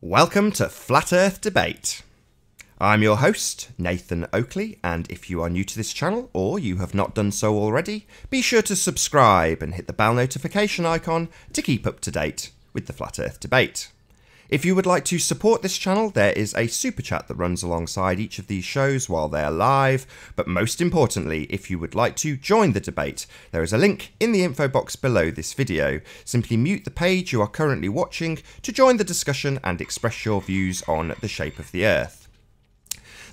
Welcome to Flat Earth Debate. I'm your host, Nathan Oakley, and if you are new to this channel, or you have not done so already, be sure to subscribe and hit the bell notification icon to keep up to date with the Flat Earth Debate. If you would like to support this channel, there is a super chat that runs alongside each of these shows while they're live, but most importantly, if you would like to join the debate, there is a link in the info box below this video. Simply mute the page you are currently watching to join the discussion and express your views on the shape of the Earth.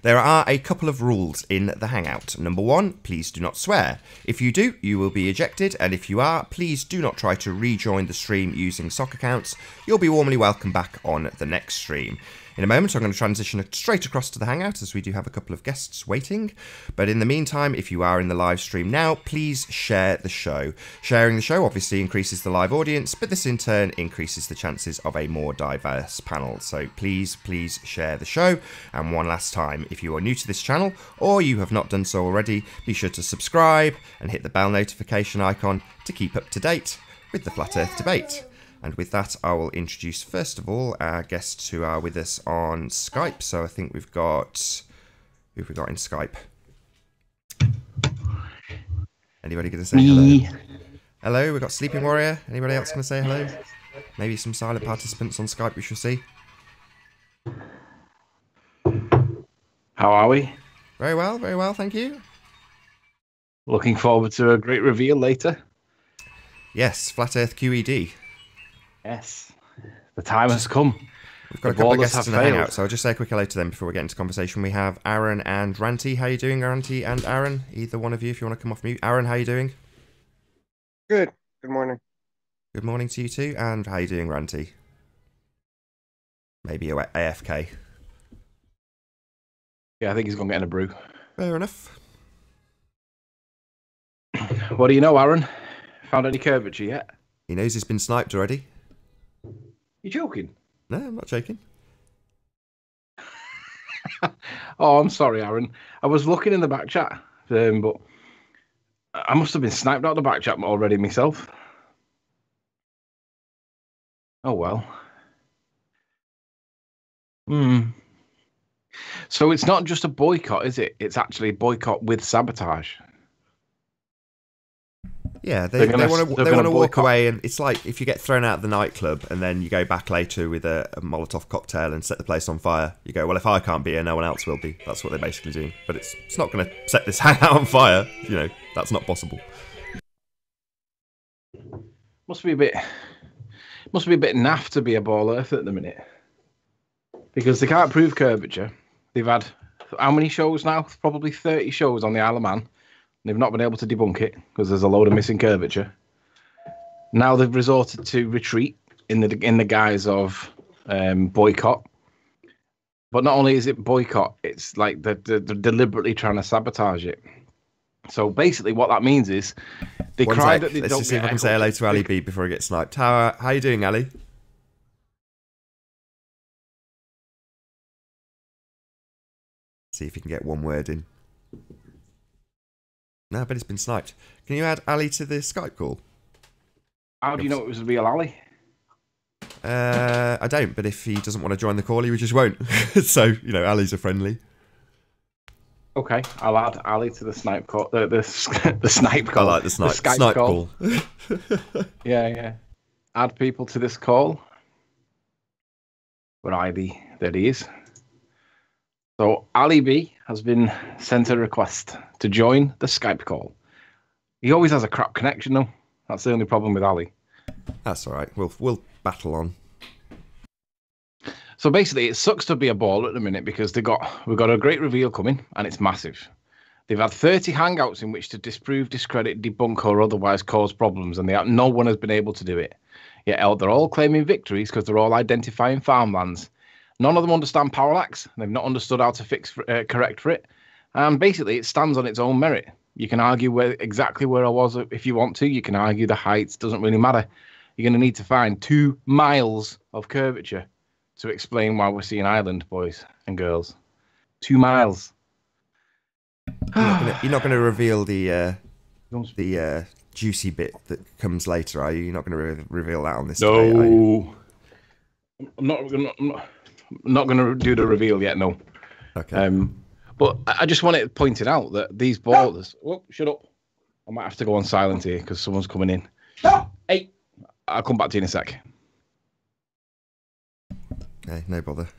There are a couple of rules in the Hangout. Number one, please do not swear. If you do, you will be ejected, and if you are, please do not try to rejoin the stream using sock accounts. You'll be warmly welcome back on the next stream. In a moment, I'm going to transition straight across to the Hangout as we do have a couple of guests waiting. But in the meantime, if you are in the live stream now, please share the show. Sharing the show obviously increases the live audience, but this in turn increases the chances of a more diverse panel. So please share the show. And one last time, if you are new to this channel or you have not done so already, be sure to subscribe and hit the bell notification icon to keep up to date with the Flat Earth Debate. And with that, I will introduce, first of all, our guests who are with us on Skype. So I think we've got... Who have we got in Skype? Anybody going to say hello? Hello, we've got Sleeping Warrior. Anybody else going to say hello? Maybe some silent participants on Skype we shall see. How are we? Very well, thank you. Looking forward to a great reveal later. Yes, Flat Earth QED. Yes, the time has come. We've got a couple of guests in the Hangout, so I'll just say a quick hello to them before we get into conversation. We have Aaron and Ranty. How are you doing, Ranty and Aaron? Either one of you, if you want to come off mute. Aaron, how are you doing? Good. Good morning. Good morning to you too. And how are you doing, Ranty? Maybe you're AFK. Yeah, I think he's going to get in a brew. Fair enough. What do you know, Aaron? Found any curvature yet? He knows he's been sniped already. You joking? No, I'm not joking. Oh, I'm sorry, Aaron. I was looking in the back chat, but I must have been sniped out of the back chat already myself. Oh, well. So it's not just a boycott, is it? It's actually a boycott with sabotage. Yeah, they want to walk away, and it's like if you get thrown out of the nightclub and then you go back later with a Molotov cocktail and set the place on fire. You go, well, if I can't be here, no one else will be. That's what they're basically doing. But it's not going to set this hangout on fire. You know, that's not possible. Must be a bit naff to be a ball earth at the minute, because they can't prove curvature. They've had how many shows now? Probably 30 shows on the Isle of Man. They've not been able to debunk it because there's a load of missing curvature. Now they've resorted to retreat in the guise of boycott. But not only is it boycott, it's like they're deliberately trying to sabotage it. So basically what that means is they cry that they don't get... Let's just see if I can say hello to Ali B before I get sniped. How are you doing, Ali? See if you can get one word in. No, but it's been sniped. Can you add Ali to the Skype call? How do you know it was a real Ali? I don't, but if he doesn't want to join the call, he just won't. So, you know, Ali's a friendly. Okay, I'll add Ali to the snipe call. The snipe call. I like the snipe, Skype call. Yeah. Add people to this call. Where ID? There he is. So Ali B has been sent a request to join the Skype call. He always has a crap connection though. That's the only problem with Ali. That's all right. We'll battle on. So basically, it sucks to be a ball at the minute because we've got a great reveal coming and it's massive. They've had 30 hangouts in which to disprove, discredit, debunk, or otherwise cause problems, and no one has been able to do it. Yet they're all claiming victories because they're all identifying farmlands. None of them understand parallax. They've not understood how to correct for it. And basically, it stands on its own merit. You can argue exactly where I was if you want to. You can argue the heights. Doesn't really matter. You're going to need to find 2 miles of curvature to explain why we're seeing Ireland, boys and girls. 2 miles. You're not going to reveal the juicy bit that comes later, are you? You're not going to reveal that on this day, are you? I'm not going to do the reveal yet, no. Okay. But I just want it pointed out that these ballers... Oh, shut up. I might have to go on silent here because someone's coming in. Hey, I'll come back to you in a sec. Okay, no bother.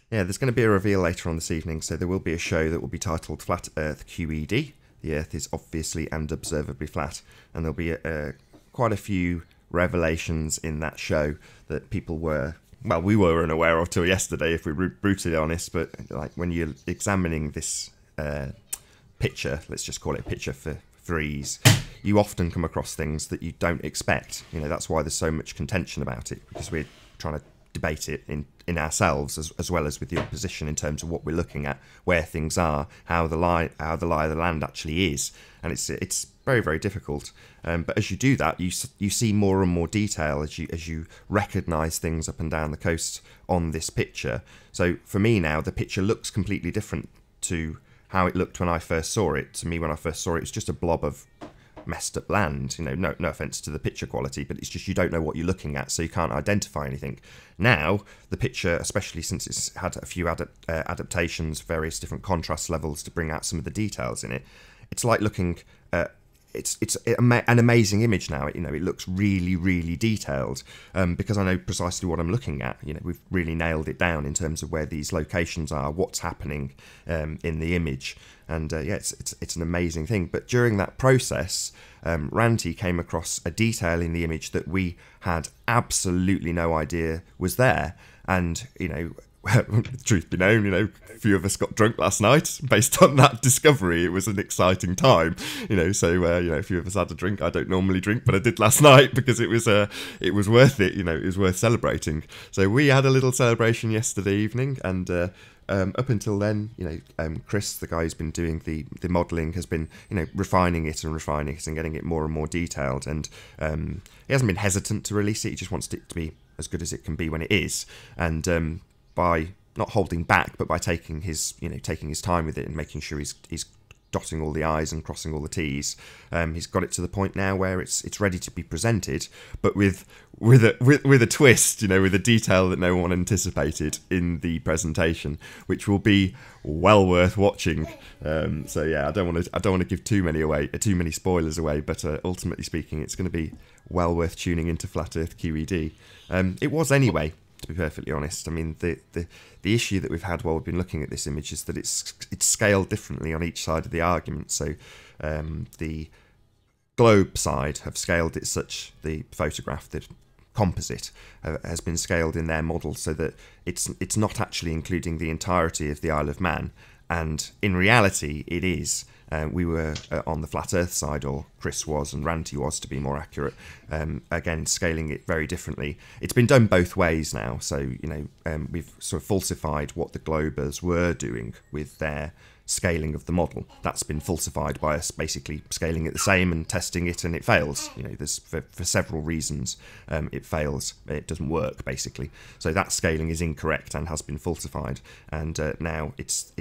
Yeah, there's going to be a reveal later on this evening, so there will be a show that will be titled Flat Earth QED. The Earth is obviously and observably flat, and there'll be quite a few revelations in that show that people were, well, we were unaware of till yesterday, if we're brutally honest, but like when you're examining this picture, let's just call it a picture for ease, you often come across things that you don't expect. You know, that's why there's so much contention about it, because we're trying to debate it in ourselves as well as with the opposition in terms of what we're looking at, where things are, how the lie of the land actually is, and it's very, very difficult. But as you do that, you see more and more detail as you recognise things up and down the coast on this picture. So for me now, the picture looks completely different to how it looked when I first saw it. To me, when I first saw it, it was just a blob of messed up land. You know, no offense to the picture quality, but it's just you don't know what you're looking at, so you can't identify anything. Now the picture, especially since it's had a few adaptations, various different contrast levels to bring out some of the details in it, it's like looking at it's an amazing image now. You know, it looks really, really detailed because I know precisely what I'm looking at. You know, we've really nailed it down in terms of where these locations are, what's happening in the image, and yeah, it's an amazing thing. But during that process, Ranty came across a detail in the image that we had absolutely no idea was there, and you know. Truth be known, you know, a few of us got drunk last night based on that discovery. It was an exciting time, you know, so, you know, a few of us had a drink. I don't normally drink, but I did last night because it was worth it, you know, it was worth celebrating. So we had a little celebration yesterday evening, and up until then, you know, Chris, the guy who's been doing the modelling, has been, you know, refining it and getting it more and more detailed, and he hasn't been hesitant to release it. He just wants it to be as good as it can be when it is, and by not holding back, but by taking his time with it and making sure he's dotting all the I's and crossing all the T's, he's got it to the point now where it's ready to be presented, but with a twist, you know, with a detail that no one anticipated in the presentation, which will be well worth watching. So yeah, I don't want to give too many spoilers away, but ultimately speaking, it's going to be well worth tuning into Flat Earth QED. It was anyway. To be perfectly honest, I mean the issue that we've had while we've been looking at this image is that it's scaled differently on each side of the argument. So the globe side have scaled it such, the photograph, the composite, has been scaled in their model so that it's not actually including the entirety of the Isle of Man, and in reality it is. We were on the Flat Earth side, or Chris was and Ranty was, to be more accurate, again scaling it very differently. It's been done both ways now, so you know, we've sort of falsified what the globers were doing with their scaling of the model. That's been falsified by us basically scaling it the same and testing it, and it fails. You know, there's for several reasons it fails. It doesn't work basically. So that scaling is incorrect and has been falsified, and now it's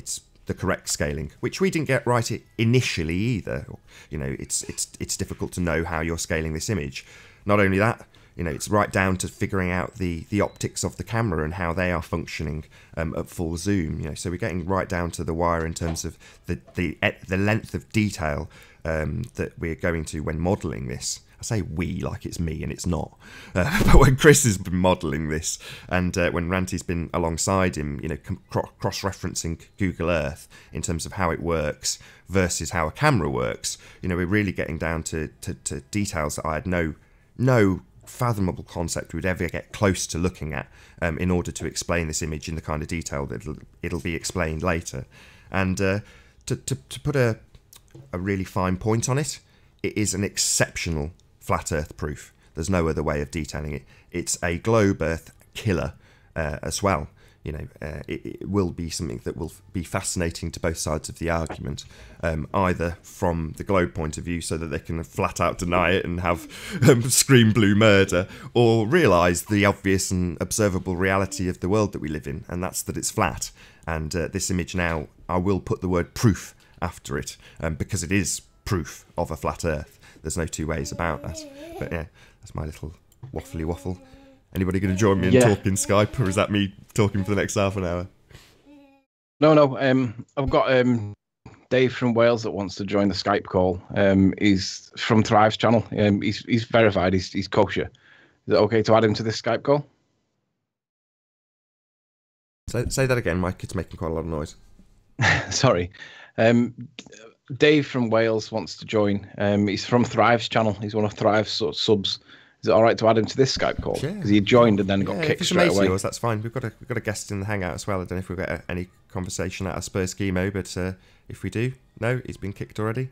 the correct scaling, which we didn't get right initially either. You know, it's difficult to know how you're scaling this image. Not only that, you know, it's right down to figuring out the optics of the camera and how they are functioning at full zoom. You know, so we're getting right down to the wire in terms of the length of detail that we're going to when modelling this. I say we like it's me and it's not. But when Chris has been modelling this, and when Ranty's been alongside him, you know, cross-referencing Google Earth in terms of how it works versus how a camera works, you know, we're really getting down to details that I had no fathomable concept we'd ever get close to looking at in order to explain this image in the kind of detail that it'll be explained later. And to put a really fine point on it, it is an exceptional Flat Earth proof. There's no other way of detailing it. It's a globe Earth killer as well. You know, it will be something that will be fascinating to both sides of the argument, either from the globe point of view, so that they can flat out deny it and have scream blue murder, or realise the obvious and observable reality of the world that we live in, and that's that it's flat. And this image now, I will put the word proof after it, because it is proof of a flat Earth. There's no two ways about that. But yeah, that's my little waffly waffle. Anybody going to join me in talking Skype, or is that me talking for the next half an hour? No. I've got Dave from Wales that wants to join the Skype call. He's from Thrive's channel. He's verified. He's kosher. Is it okay to add him to this Skype call? Say that again. My kid's making quite a lot of noise. Sorry. Dave from Wales wants to join. He's from Thrive's channel. He's one of Thrive's subs. Is it all right to add him to this Skype call? Yeah. Because he joined and then got kicked straight away. Yours, that's fine. We've got a guest in the hangout as well. I don't know if we've got any conversation out of Spurs Schemo, but if we do, no, he's been kicked already.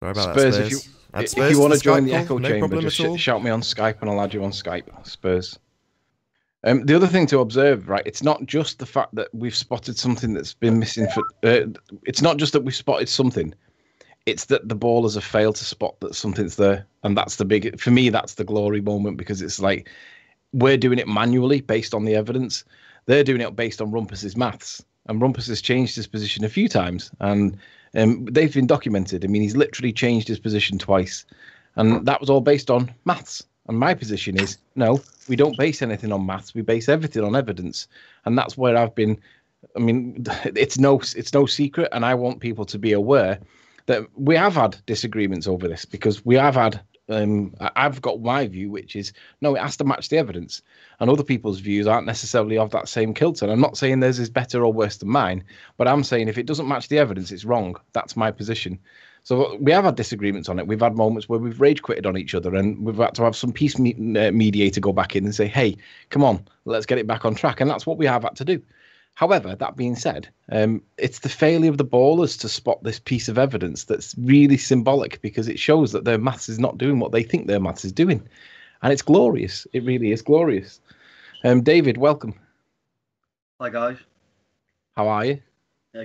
Sorry about Spurs, that, Spurs. If you want to join the Echo no Chamber, just shout me on Skype and I'll add you on Skype. Spurs. The other thing to observe, right? It's not just the fact that we've spotted something that's been missing for. It's not just that we've spotted something. It's that the ballers have failed to spot that something's there, and that's the big. For me, that's the glory moment, because it's like we're doing it manually based on the evidence. They're doing it based on Rumpus's maths, and Rumpus has changed his position a few times, and they've been documented. I mean, he's literally changed his position twice, and that was all based on maths. And my position is, no, we don't base anything on maths. We base everything on evidence. And that's where I've been. I mean, it's no secret. And I want people to be aware that we have had disagreements over this, because we have had, I've got my view, which is, no, it has to match the evidence. And other people's views aren't necessarily of that same kilter. And I'm not saying theirs is better or worse than mine, but I'm saying if it doesn't match the evidence, it's wrong. That's my position. So we have had disagreements on it. We've had moments where we've rage quitted on each other, and we've had to have some peace mediator go back in and say, hey, come on, let's get it back on track. And that's what we have had to do. However, that being said, it's the failure of the ballers to spot this piece of evidence that's really symbolic, because it shows that their maths is not doing what they think their maths is doing. And it's glorious. It really is glorious. David, welcome. Hi, guys. How are you?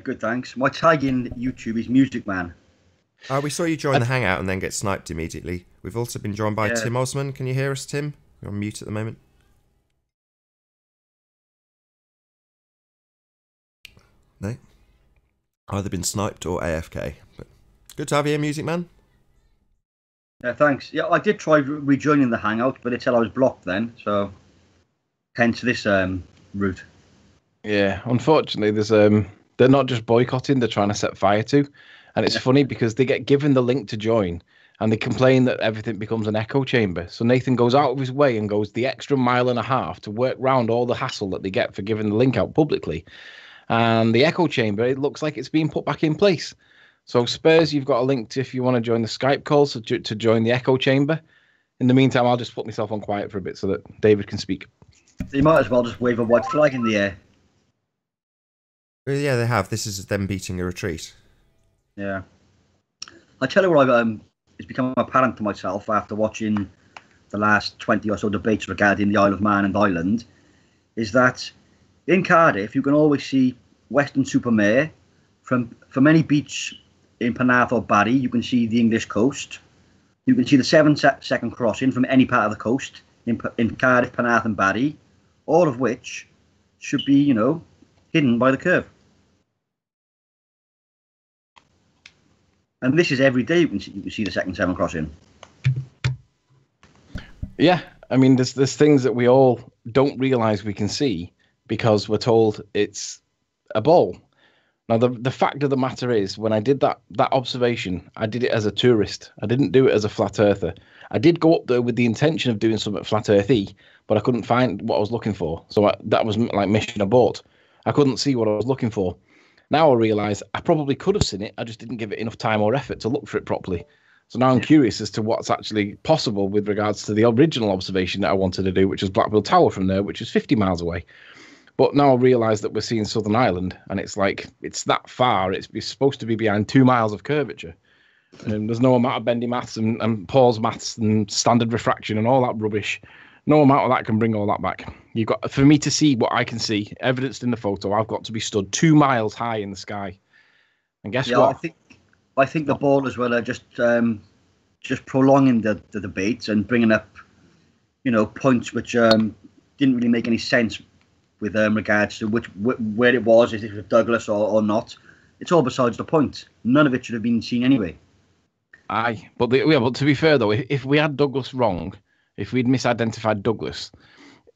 Good, thanks. My tag in YouTube is Music Man. We saw you join the hangout and then get sniped immediately. We've also been joined by Tim Osman. Can you hear us, Tim? You're on mute at the moment. No. Either been sniped or AFK. But good to have you here, Music Man. Yeah, thanks. Yeah, I did try rejoining the hangout, but it said I was blocked then, so hence this route. Yeah, unfortunately, there's they're not just boycotting; they're trying to set fire to. And it's funny because they get given the link to join and they complain that everything becomes an echo chamber. So Nathan goes out of his way and goes the extra mile and a half to work round all the hassle that they get for giving the link out publicly. And the echo chamber, it looks like it's being put back in place. So Spurs, you've got a link to, if you want to join the Skype call, so to join the echo chamber. In the meantime, I'll just put myself on quiet for a bit so that David can speak. You might as well just wave a white flag in the air. Yeah, they have. This is them beating a retreat. Yeah. I tell you what, it's become apparent to myself after watching the last 20 or so debates regarding the Isle of Man and Ireland, is that in Cardiff you can always see Weston-super-Mare from any beach in Penarth or Barry. You can see the English coast. You can see the 7-second crossing from any part of the coast in Cardiff, Penarth and Barry, all of which should be, hidden by the curve. And this is every day you can see the second 7 crossing. Yeah, I mean, there's things that we all don't realise we can see because we're told it's a ball. Now, the fact of the matter is, when I did that observation, I did it as a tourist. I didn't do it as a flat earther. I did go up there with the intention of doing something flat earthy, but I couldn't find what I was looking for. So that was like mission abort. I couldn't see what I was looking for. Now I realise I probably could have seen it. I just didn't give it enough time or effort to look for it properly. So now I'm curious as to what's actually possible with regards to the original observation that I wanted to do, which was Blackwell Tower from there, which is 50 miles away. But now I realise that we're seeing Southern Ireland, and it's like, it's that far. It's supposed to be behind 2 miles of curvature. And there's no amount of bendy maths and Paul's maths and standard refraction and all that rubbish. No amount of that can bring all that back. You've got, for me to see what I can see, evidenced in the photo, I've got to be stood 2 miles high in the sky. And guess what? I think the ballers were just prolonging the debate and bringing up, points which didn't really make any sense with regards to where it was, if it was Douglas or not. It's all besides the point. None of it should have been seen anyway. Aye, but to be fair though, if we had Douglas wrong, if we'd misidentified Douglas,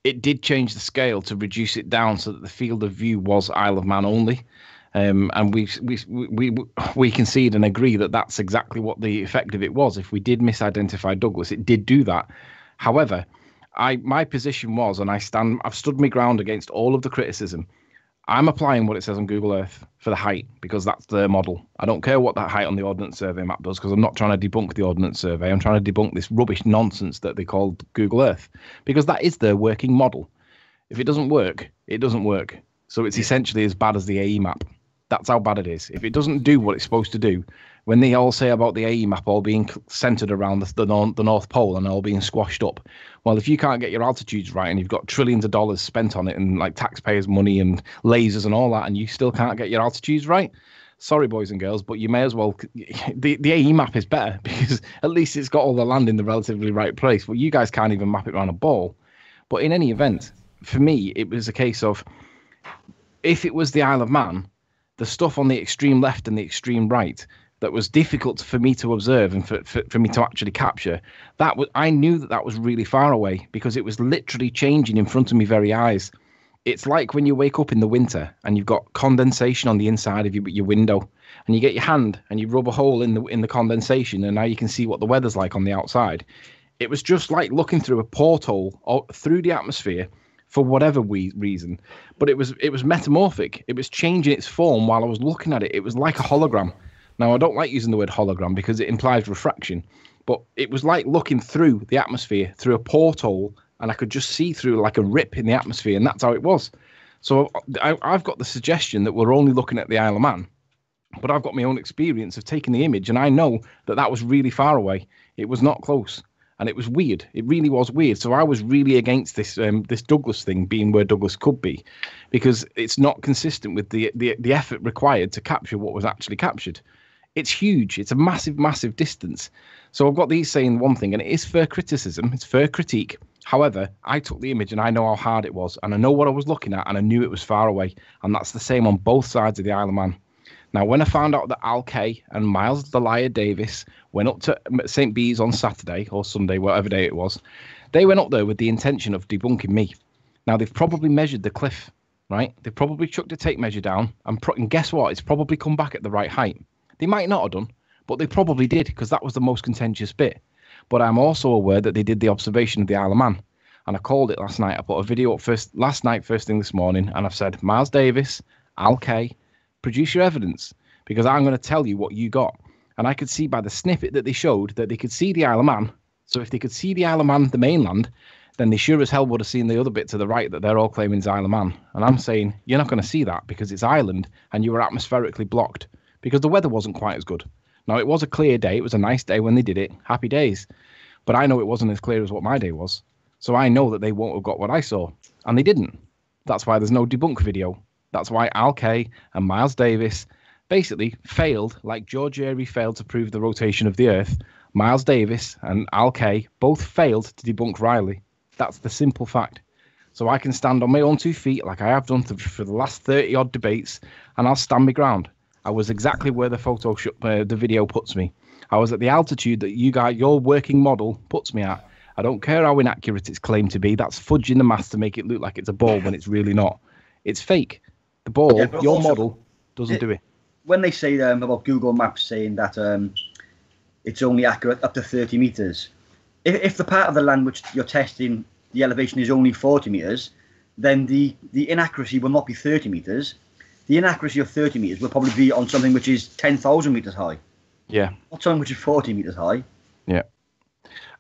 it did change the scale to reduce it down so that the field of view was Isle of Man only. And we concede and agree that that's exactly what the effect of it was. If we did misidentify Douglas, it did do that. However, my position was, and I've stood my ground against all of the criticism. I'm applying what it says on Google Earth for the height because that's their model. I don't care what that height on the Ordnance Survey map does because I'm not trying to debunk the Ordnance Survey. I'm trying to debunk this rubbish nonsense that they call Google Earth because that is their working model. If it doesn't work, it doesn't work. So it's essentially as bad as the AE map. That's how bad it is. If it doesn't do what it's supposed to do, when they all say about the AE map all being centered around the North Pole and all being squashed up, well, if you can't get your altitudes right and you've got trillions of dollars spent on it and like taxpayers' money and lasers and all that, and you still can't get your altitudes right, sorry, boys and girls, but you may as well. The AE map is better because at least it's got all the land in the relatively right place. Well, you guys can't even map it around a ball. But in any event, for me, it was a case of if it was the Isle of Man, the stuff on the extreme left and the extreme right that was difficult for me to observe and for me to actually capture, I knew that was really far away because it was literally changing in front of my very eyes. It's like when you wake up in the winter and you've got condensation on the inside of your window, and you get your hand and you rub a hole in the condensation, and now you can see what the weather's like on the outside. It was just like looking through a porthole or through the atmosphere for whatever reason, but it was metamorphic. It was changing its form while I was looking at it. It was like a hologram. Now, I don't like using the word hologram because it implies refraction, but it was like looking through the atmosphere through a porthole, and I could just see through like a rip in the atmosphere, and that's how it was. So I've got the suggestion that we're only looking at the Isle of Man, but I've got my own experience of taking the image, and I know that was really far away. It was not close. And it was weird. It really was weird. So I was really against this this Douglas thing being where Douglas could be, because it's not consistent with the effort required to capture what was actually captured. It's huge. It's a massive, massive distance. So I've got these saying one thing, and it is fair criticism. It's fair critique. However, I took the image and I know how hard it was, and I know what I was looking at, and I knew it was far away. And that's the same on both sides of the Isle of Man. Now, when I found out that Al Kay and Miles the Liar Davis went up to St. Bees on Saturday or Sunday, whatever day it was, they went up there with the intention of debunking me. Now, they've probably measured the cliff, right? They've probably chucked a tape measure down, and guess what? It's probably come back at the right height. They might not have done, but they probably did, because that was the most contentious bit. But I'm also aware that they did the observation of the Isle of Man, and I called it last night. I put a video up last night, first thing this morning, and I've said, Miles Davis, Al Kay, produce your evidence, because I'm going to tell you what you got. And I could see by the snippet that they showed that they could see the Isle of Man. So if they could see the Isle of Man, the mainland, then they sure as hell would have seen the other bit to the right that they're all claiming is Isle of Man. And I'm saying, you're not going to see that because it's Ireland and you were atmospherically blocked because the weather wasn't quite as good. Now, it was a clear day. It was a nice day when they did it. Happy days. But I know it wasn't as clear as what my day was. So I know that they won't have got what I saw. And they didn't. That's why there's no debunk video. That's why Al Kay and Miles Davis basically failed, like George Airy failed to prove the rotation of the Earth. Miles Davis and Al Kay both failed to debunk Riley. That's the simple fact. So I can stand on my own 2 feet like I have done for the last 30-odd debates, and I'll stand my ground. I was exactly where the video puts me. I was at the altitude that your working model puts me at. I don't care how inaccurate it's claimed to be. That's fudging the math to make it look like it's a ball when it's really not. It's fake. The ball, Yeah, your also, model, doesn't do it. When they say about Google Maps saying that it's only accurate up to 30 meters, if the part of the land which you're testing, the elevation is only 40 meters, then the inaccuracy will not be 30 meters. The inaccuracy of 30 meters will probably be on something which is 10,000 meters high. Yeah. Not something which is 40 meters high. Yeah.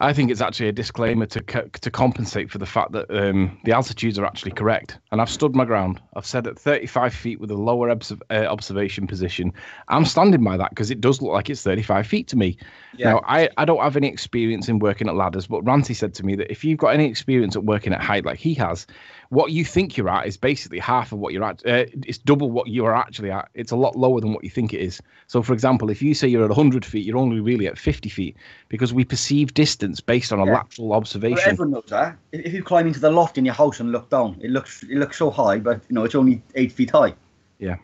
I think it's actually a disclaimer to compensate for the fact that the altitudes are actually correct. And I've stood my ground. I've said at 35 feet with a lower observation position. I'm standing by that because it does look like it's 35 feet to me. Yeah. Now, I don't have any experience in working at ladders, but Ranty said to me that if you've got any experience at working at height like he has, what you think you're at is basically half of what you're at. It's double what you are actually at. It's a lot lower than what you think it is. So, for example, if you say you're at 100 feet, you're only really at 50 feet because we perceive distance based on a lateral observation. But everyone knows that. If you climb into the loft in your house and look down, it looks so high, but it's only 8 feet high. Yeah.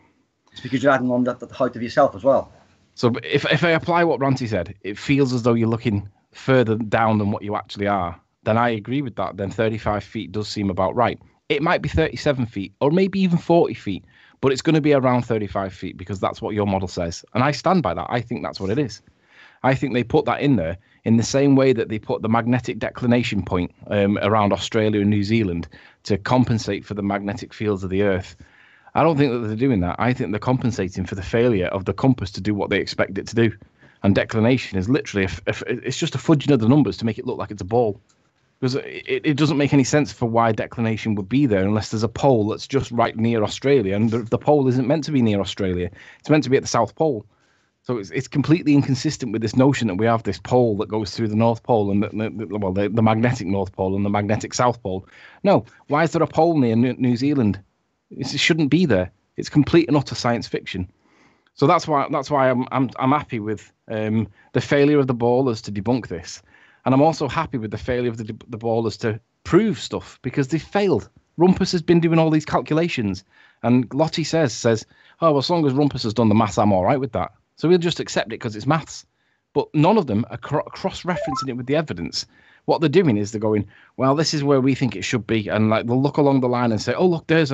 It's because you're adding on the height of yourself as well. So if I apply what Ranty said, it feels as though you're looking further down than what you actually are. then I agree with that. Then 35 feet does seem about right. It might be 37 feet or maybe even 40 feet, but it's going to be around 35 feet because that's what your model says. And I stand by that. I think that's what it is. I think they put that in there in the same way that they put the magnetic declination point around Australia and New Zealand to compensate for the magnetic fields of the Earth. I don't think that they're doing that. I think they're compensating for the failure of the compass to do what they expect it to do. And declination is literally, it's just a fudging of the numbers to make it look like it's a ball. Because it doesn't make any sense for why declination would be there unless there's a pole that's just right near Australia. And the pole isn't meant to be near Australia. It's meant to be at the South Pole. So it's completely inconsistent with this notion that we have this pole that goes through the North Pole and the magnetic North Pole and the magnetic South Pole. No, why is there a pole near New Zealand? It shouldn't be there. It's complete and utter science fiction. So that's why I'm happy with the failure of the ballers to debunk this, and I'm also happy with the failure of the ballers to prove stuff because they failed. Rumpus has been doing all these calculations, and Lottie says, oh, well, as long as Rumpus has done the maths, I'm all right with that. So we'll just accept it because it's maths. But none of them are cross-referencing it with the evidence. What they're doing is they're going, well, this is where we think it should be. And like they'll look along the line and say, oh, look, there's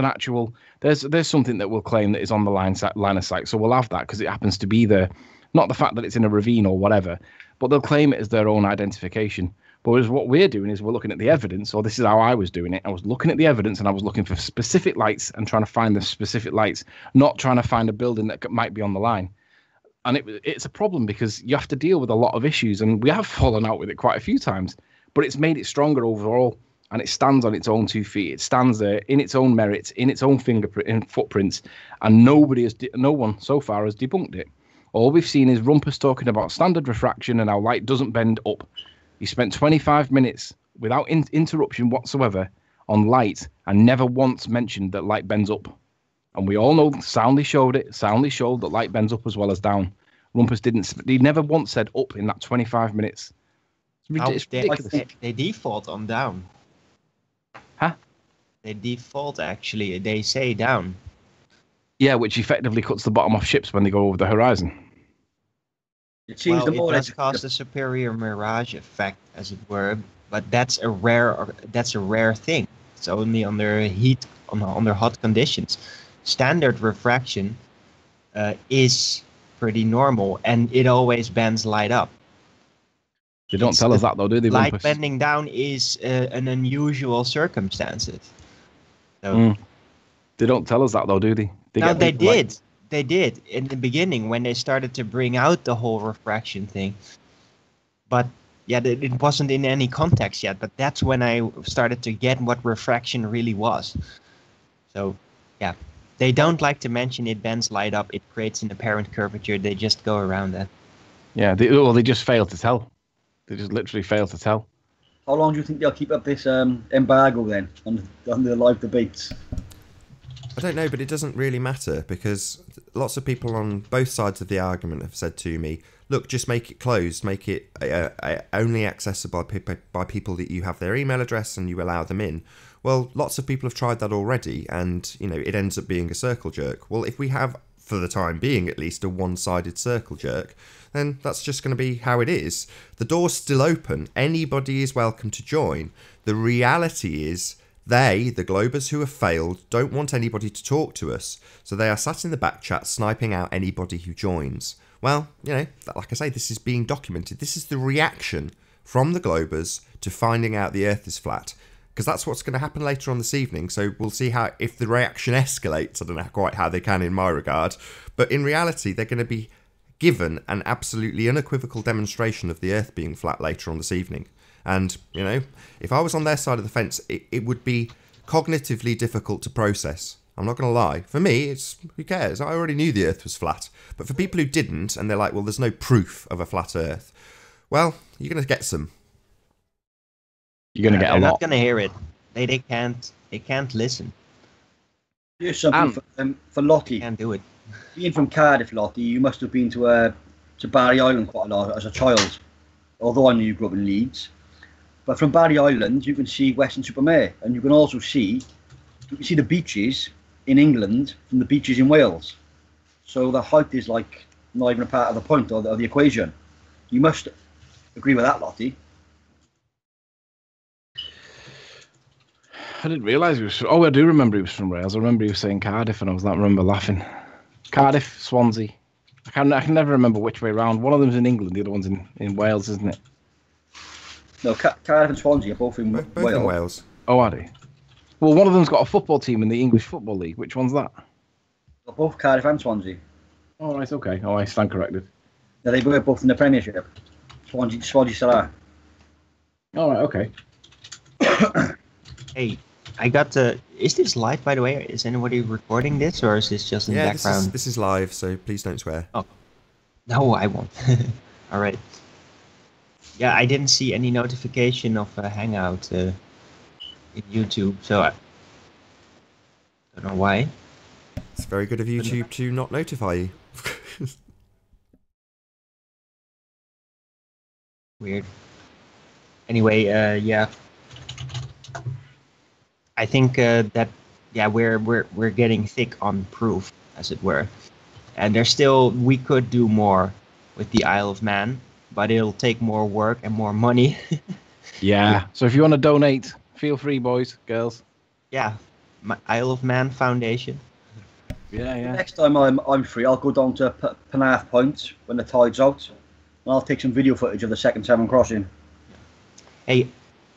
something that we'll claim that is on the line of sight. So we'll have that because it happens to be there. Not the fact that it's in a ravine or whatever, but they'll claim it as their own identification. But what we're doing is we're looking at the evidence, or this is how I was doing it. I was looking at the evidence and I was looking for specific lights and trying to find the specific lights, not trying to find a building that might be on the line. And it's a problem because you have to deal with a lot of issues, and we have fallen out with it quite a few times, but it's made it stronger overall, and it stands on its own 2 feet. It stands there in its own merits, in its own fingerprint and footprints, and no one so far has debunked it. All we've seen is Rumpus talking about standard refraction and how light doesn't bend up. He spent 25 minutes without interruption whatsoever on light and never once mentioned that light bends up. And we all know soundly showed that light bends up as well as down. Rumpus didn't. He never once said up in that 25 minutes. It's ridiculous. They default on down. Huh? They default, actually. They say down. Yeah, which effectively cuts the bottom off ships when they go over the horizon. It seems It does cause a superior mirage effect, as it were, but that's a rare thing. It's only under hot conditions. Standard refraction is pretty normal, and it always bends light up. They don't tell us that, though, do they? Light Rumpus? bending down is an unusual circumstances. So, They don't tell us that, though, do they? They did. They did in the beginning when they started to bring out the whole refraction thing. But yeah, it wasn't in any context yet. But that's when I started to get what refraction really was. So yeah, they don't like to mention it bends light up. It creates an apparent curvature. They just go around that. Yeah, they just fail to tell. They just literally fail to tell. How long do you think they'll keep up this embargo then on the live debates? I don't know, but it doesn't really matter because lots of people on both sides of the argument have said to me, look, just make it closed, make it only accessible by people that you have their email address and you allow them in. Well, lots of people have tried that already and, it ends up being a circle jerk. Well, if we have, for the time being at least, a one-sided circle jerk, then that's just going to be how it is. The door's still open. Anybody is welcome to join. The reality is they, the Globers who have failed, don't want anybody to talk to us, so they are sat in the back chat sniping out anybody who joins. Well, like I say, this is being documented. This is the reaction from the Globers to finding out the Earth is flat, because that's what's going to happen later on this evening, so we'll see if the reaction escalates. I don't know quite how they can in my regard, but in reality, they're going to be given an absolutely unequivocal demonstration of the Earth being flat later on this evening. And, if I was on their side of the fence, it would be cognitively difficult to process. I'm not going to lie. For me, who cares? I already knew the Earth was flat. But for people who didn't, and they're like, well, there's no proof of a flat Earth, well, you're going to get some. You're going to get a lot. They're not going to hear it. They can't listen. Here's something for Lottie. Can't do it. Being from Cardiff, Lottie, you must have been to Barry Island quite a lot as a child. Although I knew you grew up in Leeds. But from Barry Island, you can see Weston-super-Mare, and you can also see the beaches in England from the beaches in Wales. So the height is like not even a part of the point or the equation. You must agree with that, Lottie. I didn't realise he was. Oh, I do remember he was from Wales. I remember he was saying Cardiff, and I remember laughing. Cardiff, Swansea. I can never remember which way round. One of them's in England, the other one's in Wales, isn't it? No, Cardiff and Swansea are both in Both Wales. in Wales. Oh, are they? Well, one of them's got a football team in the English Football League. Which one's that? They're both Cardiff and Swansea. Oh, right, okay. Oh, I stand corrected. Yeah, they were both in the Premiership. Swansea still are. All right, okay. Hey, I got the. Is this live, by the way? Is anybody recording this, or is this just in the background? This is live, so please don't swear. Oh, no, I won't. All right. Yeah, I didn't see any notification of a Hangout in YouTube, so I don't know why. It's very good of YouTube to not notify you. Weird. Anyway, yeah. I think that we're getting thick on proof, as it were, and we could do more with the Isle of Man, but it'll take more work and more money. Yeah. So if you want to donate, feel free, boys, girls. Yeah, my Isle of Man Foundation. Yeah. Next time I'm free, I'll go down to Penarth Point when the tide's out, and I'll take some video footage of the second Severn crossing. Hey,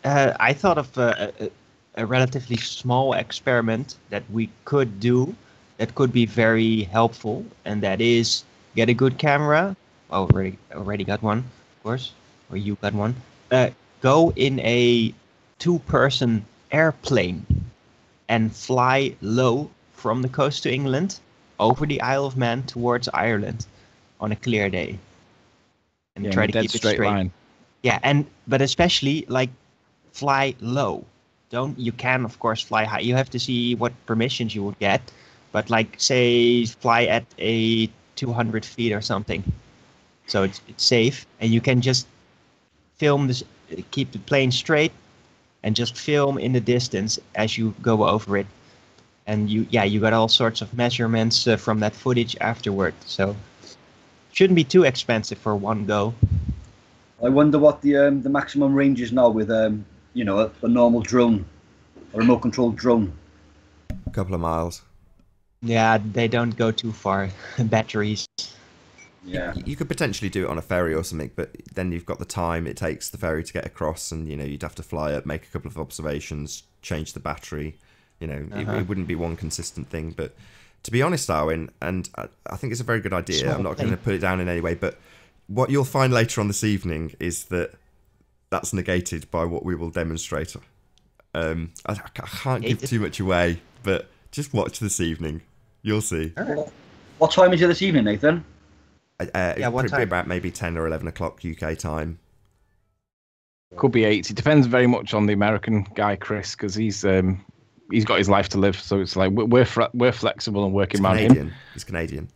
I thought of a relatively small experiment that we could do that could be very helpful, and that is get a good camera. Oh, already got one, of course, or you got one. Go in a 2-person airplane and fly low from the coast to England over the Isle of Man towards Ireland on a clear day, and try to keep it straight. Line. Yeah, but especially like fly low. You can of course fly high. You have to see what permissions you would get, but like say fly at a 200 feet or something, so it's safe, and you can just film this, keep the plane straight, and just film in the distance as you go over it, and you got all sorts of measurements from that footage afterward. So shouldn't be too expensive for one go. I wonder what the maximum range is now with a normal drone, a remote controlled drone. A couple of miles. Yeah, they don't go too far. Batteries. Yeah. You could potentially do it on a ferry or something, but then you've got the time it takes the ferry to get across, and you'd have to fly up, make a couple of observations, change the battery. It wouldn't be one consistent thing. But to be honest, Darwin, and I think it's a very good idea. I'm not going to put it down in any way, but what you'll find later on this evening is that that's negated by what we will demonstrate. I can't give too much away, but just watch this evening. You'll see. What time is it this evening, Nathan? What time? About maybe 10 or 11 o'clock UK time. Could be 8. It depends very much on the American guy, Chris, because he's got his life to live. So it's like we're flexible and working around him. He's Canadian.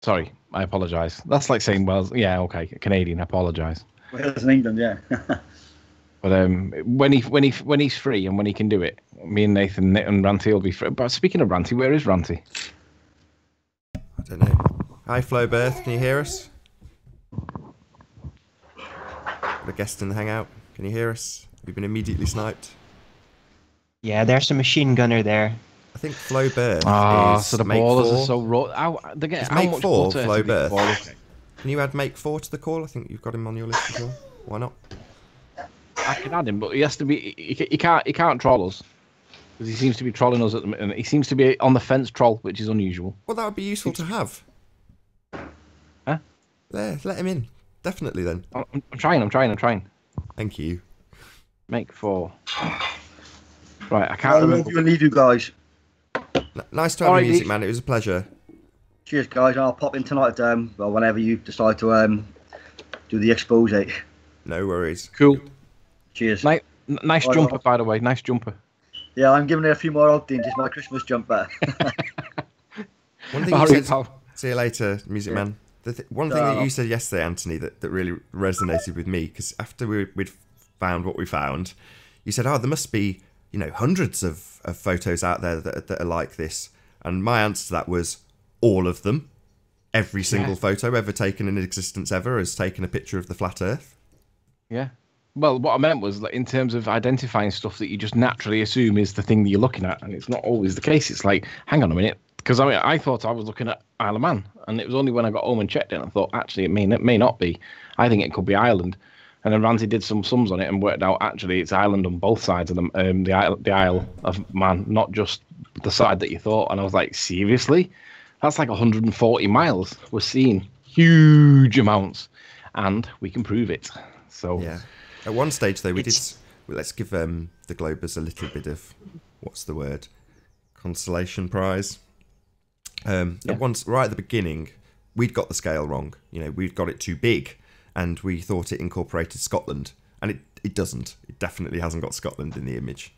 Sorry, I apologise. That's like saying Wales. Yeah, okay, Canadian. I apologise. Wales and England, yeah. But when he's free and when he can do it, me and Nathan and Ranty will be free. But speaking of Ranty, where is Ranty? I don't know. Hi, Flo Birth. Can you hear us? Got a guest in the hangout. Can you hear us? We've been immediately sniped. Yeah, there's a machine gunner there. I think Flo Birth is so the Make ballers 4. are so raw. How Make much 4 butter Flo has Birth. ball? Okay. Can you add Make 4 to the call? I think you've got him on your list as well. Why not? I can add him, but he has to be. He can't troll us because he seems to be trolling us at the minute. He seems to be on the fence troll, which is unusual. Well, that would be useful to have. Huh? There, let him in. Definitely then. I'm trying. Thank you. Make 4. Right, I can't I love remember. you and leave you guys. Nice to have All you, right, music Nick. man. It was a pleasure. Cheers, guys. I'll pop in tonight. Whenever you decide to do the expose. No worries. Cool. Cheers. Nice Bye, jumper, bye. by the way. Nice jumper. Yeah, I'm giving it a few more outings. It's my Christmas jumper. One thing you said, see you later, music man. One thing that you said yesterday, Anthony, that really resonated with me, because after we'd found what we found, you said, there must be, hundreds of photos out there that are like this. And my answer to that was all of them. Every single photo ever taken in existence ever has taken a picture of the flat Earth. Yeah. Well, what I meant was like, in terms of identifying stuff that you just naturally assume is the thing that you're looking at, and it's not always the case. It's like, hang on a minute, because I thought I was looking at Isle of Man, and it was only when I got home and checked it, and I thought, actually, it may not be. I think it could be Ireland. And then Ramsey did some sums on it and worked out, actually, it's Ireland on both sides of the Isle of Man, not just the side that you thought. And I was like, seriously? That's like 140 miles. We're seeing huge amounts, and we can prove it. So yeah. At one stage, though, let's give the Globers a little bit of, what's the word, consolation prize. At once, right at the beginning, we'd got the scale wrong. We'd got it too big, and we thought it incorporated Scotland, and it doesn't. It definitely hasn't got Scotland in the image.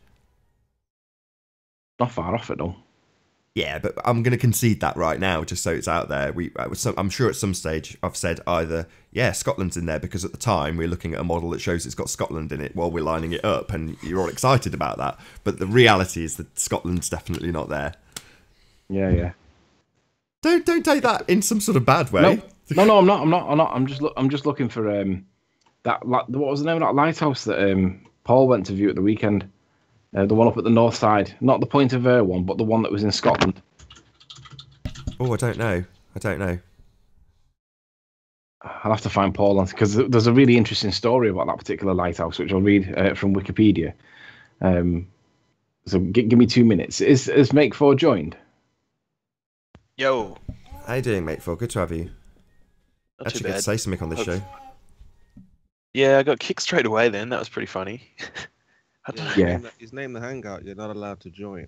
Not far off it, though. Yeah, but I'm going to concede that right now, just so it's out there. I'm sure at some stage I've said either, yeah, Scotland's in there, because at the time we're looking at a model that shows it's got Scotland in it while we're lining it up, and you're all excited about that. But the reality is that Scotland's definitely not there. Yeah. Don't take that in some sort of bad way. No, I'm not. I'm just looking for that. What was the name of that lighthouse that Paul went to view at the weekend? The one up at the north side, not the Point of Ayr one, but the one that was in Scotland. Oh, I don't know. I'll have to find Paul on, because there's a really interesting story about that particular lighthouse, which I'll read from Wikipedia. So give me 2 minutes. Is Make 4 joined? Yo. How you doing, Mate 4? Good to have you. Not Actually too get to bad. say something on this show. Yeah, I got kicked straight away then. That was pretty funny. Yeah. He's named the hangout. You're not allowed to join.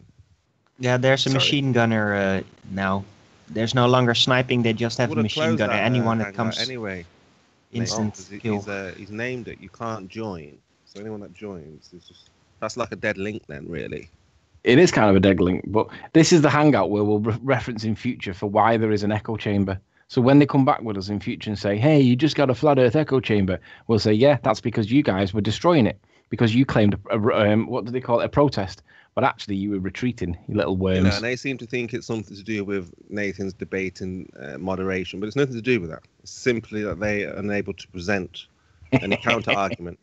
Yeah, there's a Sorry. machine gunner now. There's no longer sniping. They just have a Would've machine closed gunner. that, Anyone that hangout comes anyway. instant kill. He's named it. You can't join. So anyone that joins is that's like a dead link then, really. It is kind of a dead link, but this is the hangout where we'll reference in future for why there is an echo chamber. So when they come back with us in future and say, hey, you just got a flat earth echo chamber, we'll say, yeah, that's because you guys were destroying it, because you claimed, what do they call it, a protest. But actually you were retreating, you little worms. And they seem to think it's something to do with Nathan's debate and moderation, but it's nothing to do with that. It's simply that they are unable to present any counter-argument.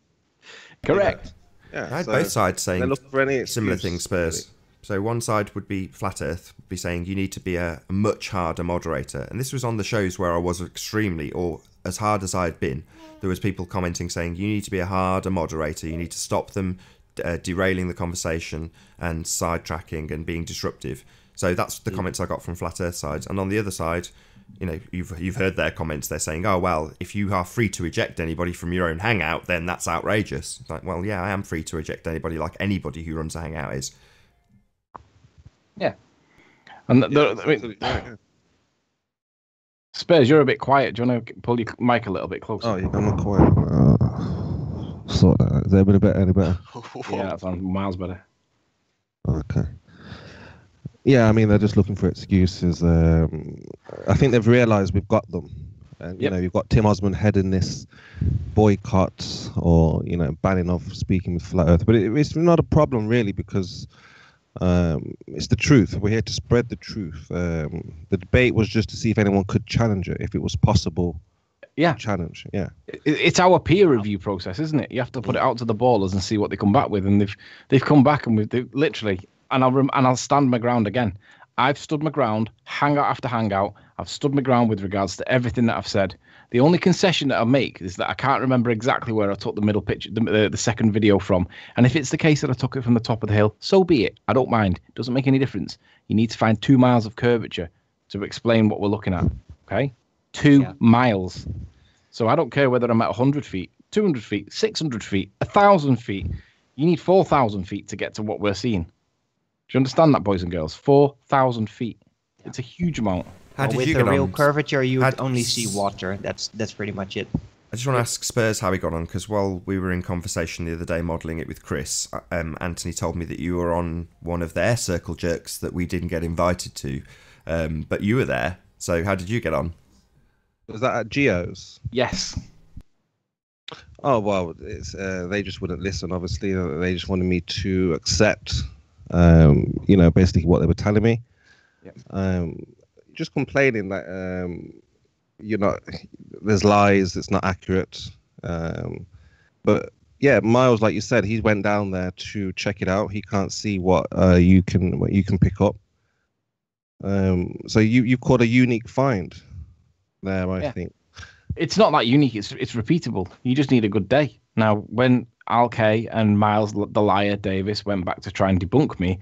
Correct. Yeah, I had both sides saying look for any similar excuse, things, Spurs. really. So one side would be Flat Earth, would be saying you need to be a much harder moderator. And this was on the shows where I was extremely, or as hard as I had been, there was people commenting saying you need to be a harder moderator, you need to stop them derailing the conversation and sidetracking and being disruptive. So that's the comments I got from Flat Earth sides. And on the other side, you've heard their comments. They're saying, oh, well, if you are free to eject anybody from your own hangout, then that's outrageous. It's like, well, yeah, I am free to eject anybody, like anybody who runs a hangout is. Yeah. And Spurs, you're a bit quiet. Do you want to pull your mic a little bit closer? Oh, yeah, I'm quiet. Sort that out. Is that a bit better? Any better? Yeah, that sounds miles better. Okay. Yeah, I mean, they're just looking for excuses. I think they've realised we've got them. And, you know, you've got Tim Osmond heading this boycott or, banning of speaking with Flat Earth. But it's not a problem, really, because it's the truth. We're here to spread the truth. The debate was just to see if anyone could challenge it, if it was possible. Yeah. Challenge, yeah. It's our peer review process, isn't it? You have to put it out to the ballers and see what they come back with. And they've come back and they've literally, and I'll stand my ground again. I've stood my ground, hangout after hangout. I've stood my ground with regards to everything that I've said. The only concession that I make is that I can't remember exactly where I took the middle picture, the second video from. And if it's the case that I took it from the top of the hill, so be it. I don't mind. It doesn't make any difference. You need to find 2 miles of curvature to explain what we're looking at. Okay? 2 miles. So I don't care whether I'm at 100 feet, 200 feet, 600 feet, 1,000 feet. You need 4,000 feet to get to what we're seeing. Do you understand that, boys and girls? 4,000 feet. It's a huge amount. How did with you the get real on? curvature, you would only see water. That's pretty much it. I just want to ask Spurs how he got on, because while we were in conversation the other day modelling it with Chris, Anthony told me that you were on one of their circle jerks that we didn't get invited to, but you were there. So how did you get on? Was that at Geo's? Yes. Oh, well, it's they just wouldn't listen, obviously. They just wanted me to accept, basically what they were telling me. Yep. Just complaining that, there's lies, it's not accurate. But yeah, Miles, like you said, he went down there to check it out. He can't see what you can pick up. So you caught a unique find there, I think. It's not that unique. It's repeatable. You just need a good day. Now, when Al Kay and Miles the Liar Davis went back to try and debunk me,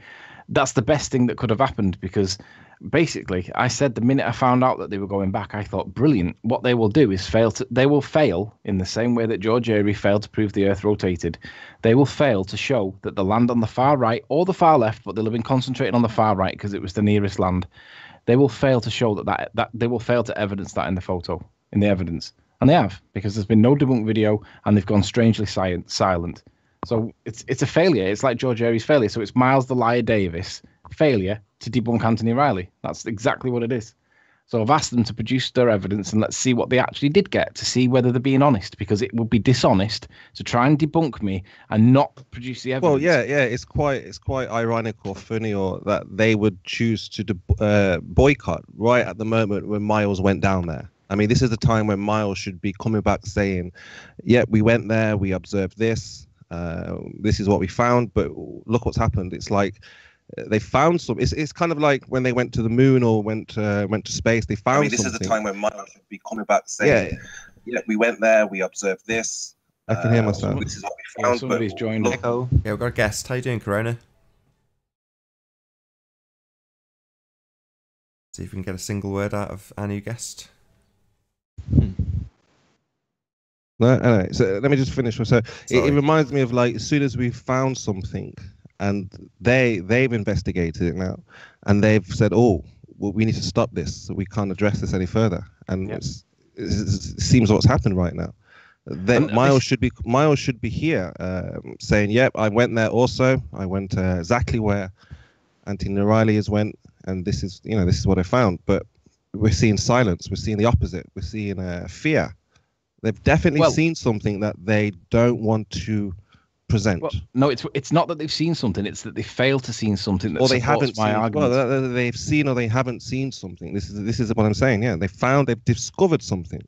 that's the best thing that could have happened, because basically I said the minute I found out that they were going back, I thought, brilliant. What they will do is they will fail in the same way that George Airy failed to prove the Earth rotated. They will fail to show that the land on the far right or the far left, but they'll have been concentrating on the far right because it was the nearest land. They will fail to show that they will fail to evidence that in the photo, in the evidence. And they have, because there's been no debunk video and they've gone strangely silent. So it's a failure. It's like George Airy's failure. So it's Miles the Liar Davis failure to debunk Anthony Riley. That's exactly what it is. So I've asked them to produce their evidence and let's see what they actually did get, to see whether they're being honest, because it would be dishonest to try and debunk me and not produce the evidence. Well, yeah, it's quite ironic or funny, or that they would choose to boycott right at the moment when Miles went down there. I mean, this is the time when Miles should be coming back saying, yeah, we went there, we observed this, this is what we found, but look what's happened. It's like they found some. It's kind of like when they went to the moon or went to space. They found. I mean, this something. Is the time when Miles should be coming back saying, yeah, we went there, we observed this. I can hear myself. This is what we found. Somebody's joined. Echo. Yeah, we've got a guest. How you doing, Corona? See if we can get a single word out of our new guest. No, anyway, so let me just finish. So it reminds me of, like, as soon as we found something, and they've investigated it now, and they've said, oh, well, we need to stop this. We can't address this any further. And it seems what's happened right now. Then Miles should be here saying, yep, I went there also. I went exactly where Anthony Riley has went, and this is what I found. But we're seeing silence. We're seeing the opposite. We're seeing fear. They've definitely seen something that they don't want to present. Well, no, it's not that they've seen something. It's that they failed to see something that supports my argument. Well, they've seen or they haven't seen something. This is what I'm saying. Yeah, they've discovered something.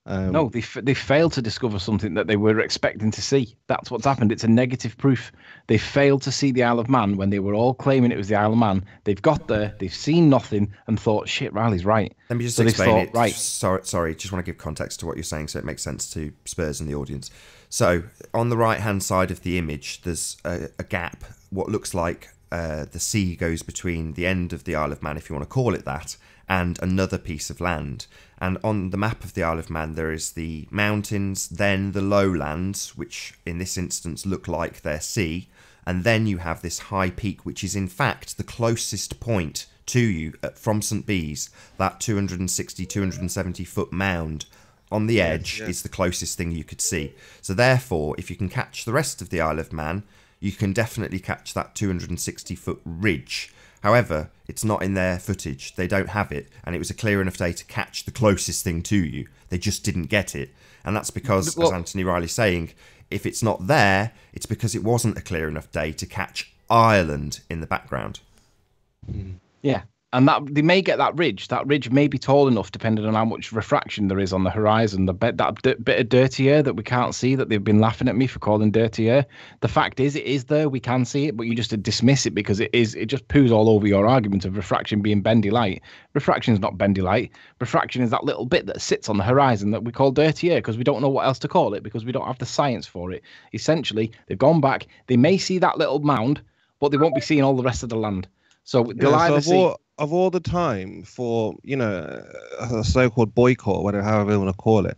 No, they failed to discover something that they were expecting to see. That's what's happened. It's a negative proof. They failed to see the Isle of Man when they were all claiming it was the Isle of Man. They've got there, they've seen nothing, and thought, shit, Riley's right. Let me just explain it. Right. Sorry, just want to give context to what you're saying so it makes sense to Spurs and the audience. So, on the right-hand side of the image, there's a gap, what looks like the sea goes between the end of the Isle of Man, if you want to call it that, and another piece of land. And on the map of the Isle of Man, there is the mountains, then the lowlands, which in this instance look like they're sea, and then you have this high peak, which is in fact the closest point to you from St. Bees. That 260, 270 foot mound on the edge is the closest thing you could see. So therefore, if you can catch the rest of the Isle of Man, you can definitely catch that 260 foot ridge. However, it's not in their footage. They don't have it, and it was a clear enough day to catch the closest thing to you. They just didn't get it. And that's because, as Anthony Riley's saying, if it's not there, it's because it wasn't a clear enough day to catch Ireland in the background. Yeah. And that they may get that ridge. That ridge may be tall enough, depending on how much refraction there is on the horizon. That bit of dirty air that we can't see, that they've been laughing at me for calling dirty air. The fact is, it is there. We can see it, but you just dismiss it because it is. It just poos all over your argument of refraction being bendy light. Refraction is not bendy light. Refraction is that little bit that sits on the horizon that we call dirty air because we don't know what else to call it, because we don't have the science for it. Essentially, they've gone back. They may see that little mound, but they won't be seeing all the rest of the land. So they'll either see. Of all the time for, a so-called boycott, whatever, however you want to call it,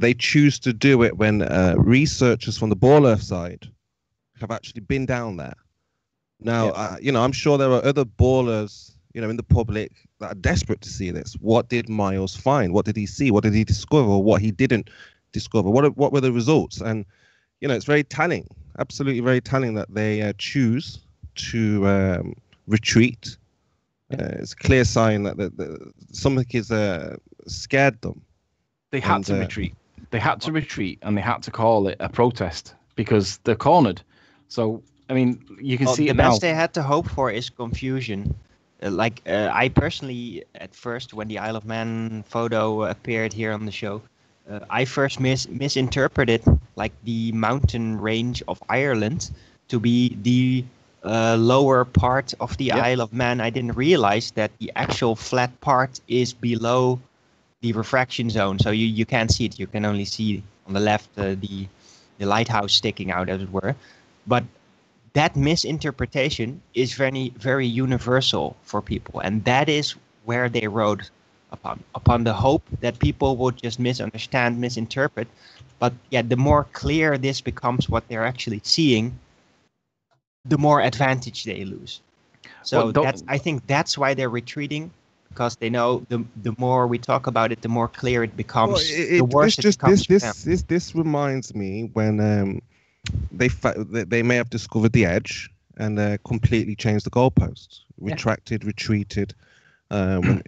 they choose to do it when researchers from the Ball Earth side have actually been down there. Now, I'm sure there are other ballers, in the public that are desperate to see this. What did Miles find? What did he see? What did he discover? What he didn't discover? What were the results? And, it's very telling, absolutely very telling that they choose to retreat. It's a clear sign that something is scared them. They had to retreat. They had to retreat, and they had to call it a protest because they're cornered. So, I mean, you can see it now. The best they had to hope for is confusion. I personally, at first, when the Isle of Man photo appeared here on the show, I first misinterpreted like the mountain range of Ireland to be the lower part of the Isle of Man. I didn't realize that the actual flat part is below the refraction zone, so you can't see it. You can only see on the left the lighthouse sticking out, as it were. But that misinterpretation is very universal for people, and that is where they rode upon the hope that people would just misinterpret. But yeah, the more clear this becomes what they're actually seeing, the more advantage they lose. So I think that's why they're retreating, because they know the more we talk about it, the more clear it becomes. Well, the worse it becomes. This reminds me when they may have discovered the edge and completely changed the goalposts, retracted, retreated. And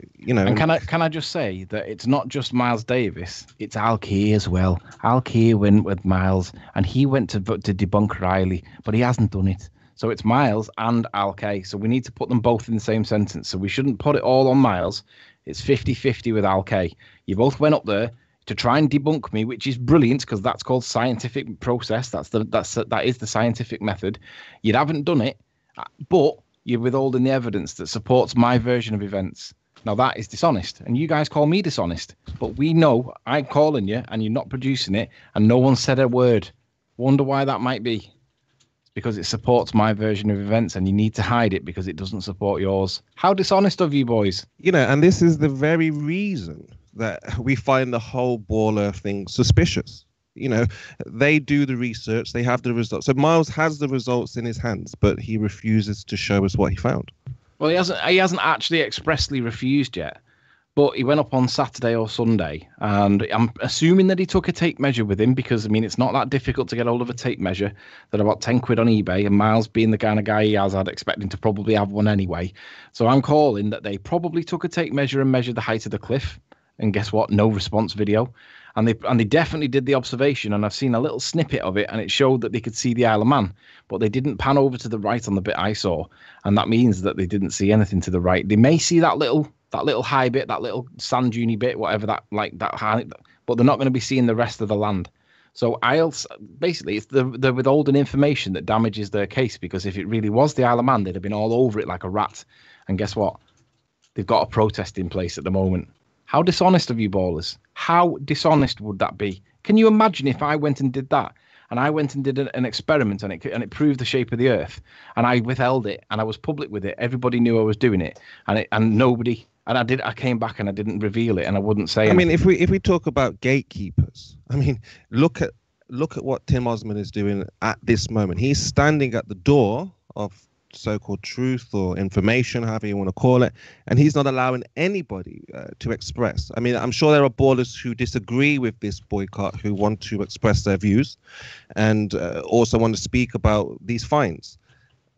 can I just say that it's not just Miles Davis, it's Al Key as well. Al Key went with Miles, and he went to debunk Riley, but he hasn't done it. So it's Miles and Al Kay. So we need to put them both in the same sentence. So we shouldn't put it all on Miles. It's 50-50 with Al Kay. You both went up there to try and debunk me, which is brilliant because that's called scientific process. That is the scientific method. You haven't done it, but you're withholding the evidence that supports my version of events. Now that is dishonest, and you guys call me dishonest. But we know I'm calling you, and you're not producing it, and no one said a word. Wonder why that might be. Because it supports my version of events, and you need to hide it because it doesn't support yours. How dishonest of you boys. And this is the very reason that we find the whole baller thing suspicious. They do the research, they have the results. So Miles has the results in his hands, but he refuses to show us what he found. Well, he hasn't actually expressly refused yet. But he went up on Saturday or Sunday, and I'm assuming that he took a tape measure with him because, it's not that difficult to get hold of a tape measure. They're about 10 quid on eBay, and Miles being the kind of guy he has, I'd expect him to probably have one anyway. So I'm calling that they probably took a tape measure and measured the height of the cliff. And guess what? No response video. And they definitely did the observation, and I've seen a little snippet of it, and it showed that they could see the Isle of Man, but they didn't pan over to the right on the bit I saw, and that means that they didn't see anything to the right. They may see that little high bit, that little sand dune bit, whatever that high, but they're not going to be seeing the rest of the land. So basically, it's the withholding information that damages their case, because if it really was the Isle of Man, they'd have been all over it like a rat. And guess what? They've got a protest in place at the moment. How dishonest of you ballers? How dishonest would that be? Can you imagine if I went and did that, and I went and did an experiment, and it proved the shape of the Earth, and I withheld it, and I was public with it. Everybody knew I was doing it, and nobody. And I came back and I didn't reveal it, and I wouldn't say anything. If we talk about gatekeepers, look at what Tim Osmond is doing at this moment. He's standing at the door of so-called truth or information, however you want to call it, and he's not allowing anybody to express. I'm sure there are ballers who disagree with this boycott, who want to express their views, and also want to speak about these fines.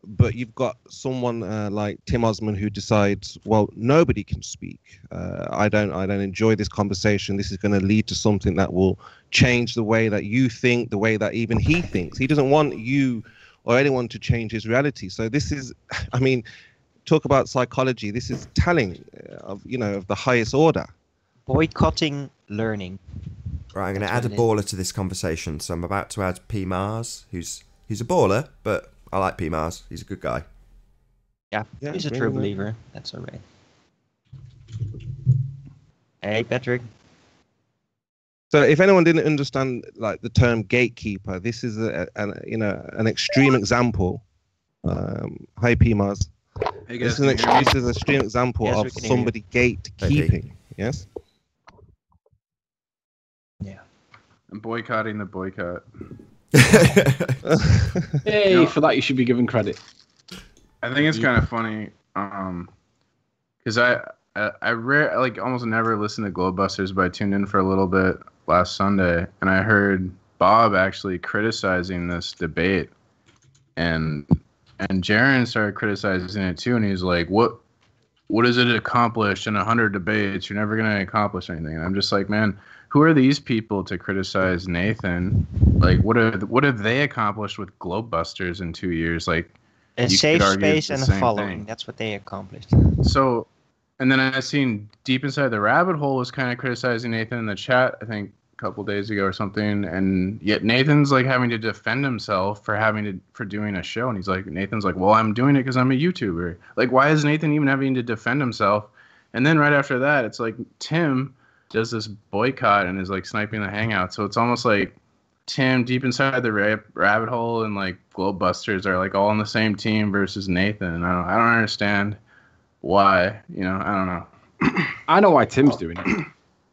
But you've got someone like Tim Osmond who decides, well, nobody can speak. I don't enjoy this conversation. This is going to lead to something that will change the way that you think, the way that even he thinks. He doesn't want you or anyone to change his reality. So this is, talk about psychology. This is telling of the highest order. Boycotting learning. Right, I'm going to add a baller to this conversation. So I'm about to add P. Mars, who's a baller, but I like P. Mars. He's a good guy. Yeah, he's a true believer. That's all right. Hey, Patrick. So if anyone didn't understand the term gatekeeper, this is an extreme example. Hi, P. Mars. Hey guys, this is an extreme example of somebody gatekeeping. Yes. Yeah. I'm boycotting the boycott. Hey, for that you should be given credit. I think it's kind of funny, because I almost never listen to Globebusters, but I tuned in for a little bit last Sunday, and I heard Bob actually criticizing this debate, and Jaron started criticizing it too, and he's like, "What is it accomplished in 100 debates? You're never gonna accomplish anything." And I'm just like, man, who are these people to criticize Nathan? Like, what have they accomplished with Globebusters in 2 years? Like, a safe space and a following. Thing. That's what they accomplished. So, and then I seen Deep Inside the Rabbit Hole was kind of criticizing Nathan in the chat, I think a couple days ago or something, and yet Nathan's like having to defend himself for doing a show, and Nathan's like, well, I'm doing it because I'm a YouTuber. Like, why is Nathan even having to defend himself? And then right after that, it's like Tim does this boycott and is like sniping the hangout. So it's almost like Tim deep inside the rabbit hole and like Globebusters are like all on the same team versus Nathan. I don't understand why. You know, I don't know. I know why Tim's doing it.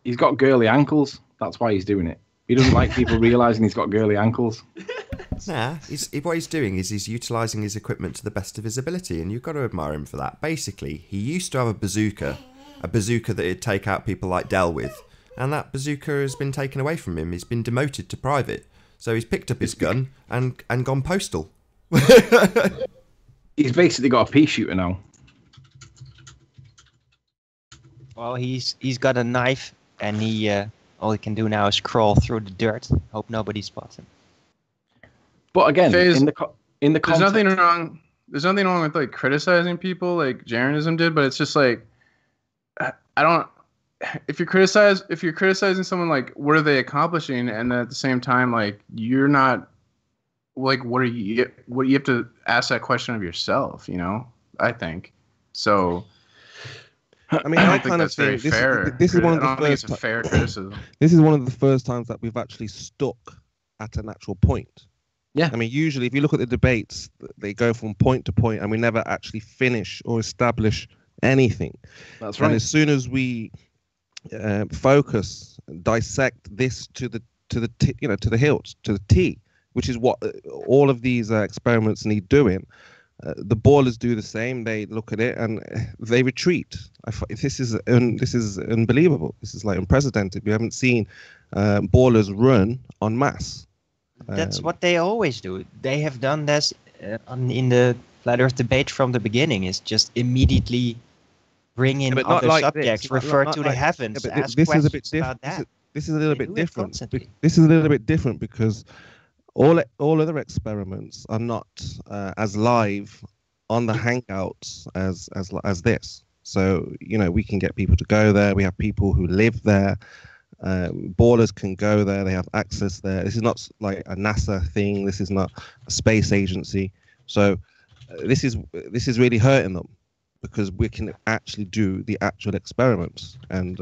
He's got girly ankles. That's why he's doing it. He doesn't like people realizing he's got girly ankles. Nah, what he's doing is he's utilising his equipment to the best of his ability, and you've got to admire him for that. Basically, he used to have a bazooka that he'd take out people like Dell with, and that bazooka has been taken away from him. He's been demoted to private, so he's picked up his gun and gone postal. He's basically got a pea shooter now. Well, he's got a knife, and all he can do now is crawl through the dirt. Hope nobody spots him. But again, in the there's context, nothing wrong. There's nothing wrong with like criticizing people like Jaronism did, but it's just like I don't. If you're criticizing someone, like, what are they accomplishing, and then at the same time, like, you're not, like, what you have to ask that question of yourself, you know? I think so. I mean, I I don't think kind of that's very think fair. this is one of I don't the think it's first. a fair criticism. This is one of the first times that we've actually stuck at an actual point. Yeah. I mean, usually if you look at the debates, they go from point to point, and we never actually finish or establish anything. That's right. And as soon as we focus, dissect this to the hilt, to the T, which is what all of these experiments need doing. The ballers do the same. They look at it and they retreat. This is unbelievable. This is like unprecedented. We haven't seen ballers run en masse. That's what they always do. They have done this in the Flat Earth debate from the beginning. Is just immediately bring in other subjects, refer to the heavens, ask questions about that. This is a little bit different. Constantly. This is a little bit different because all other experiments are not as live on the Hangouts as this. So, you know, we can get people to go there. We have people who live there. Ballers can go there. They have access there. This is not like a NASA thing. This is not a space agency. So this is really hurting them because we can actually do the actual experiments, and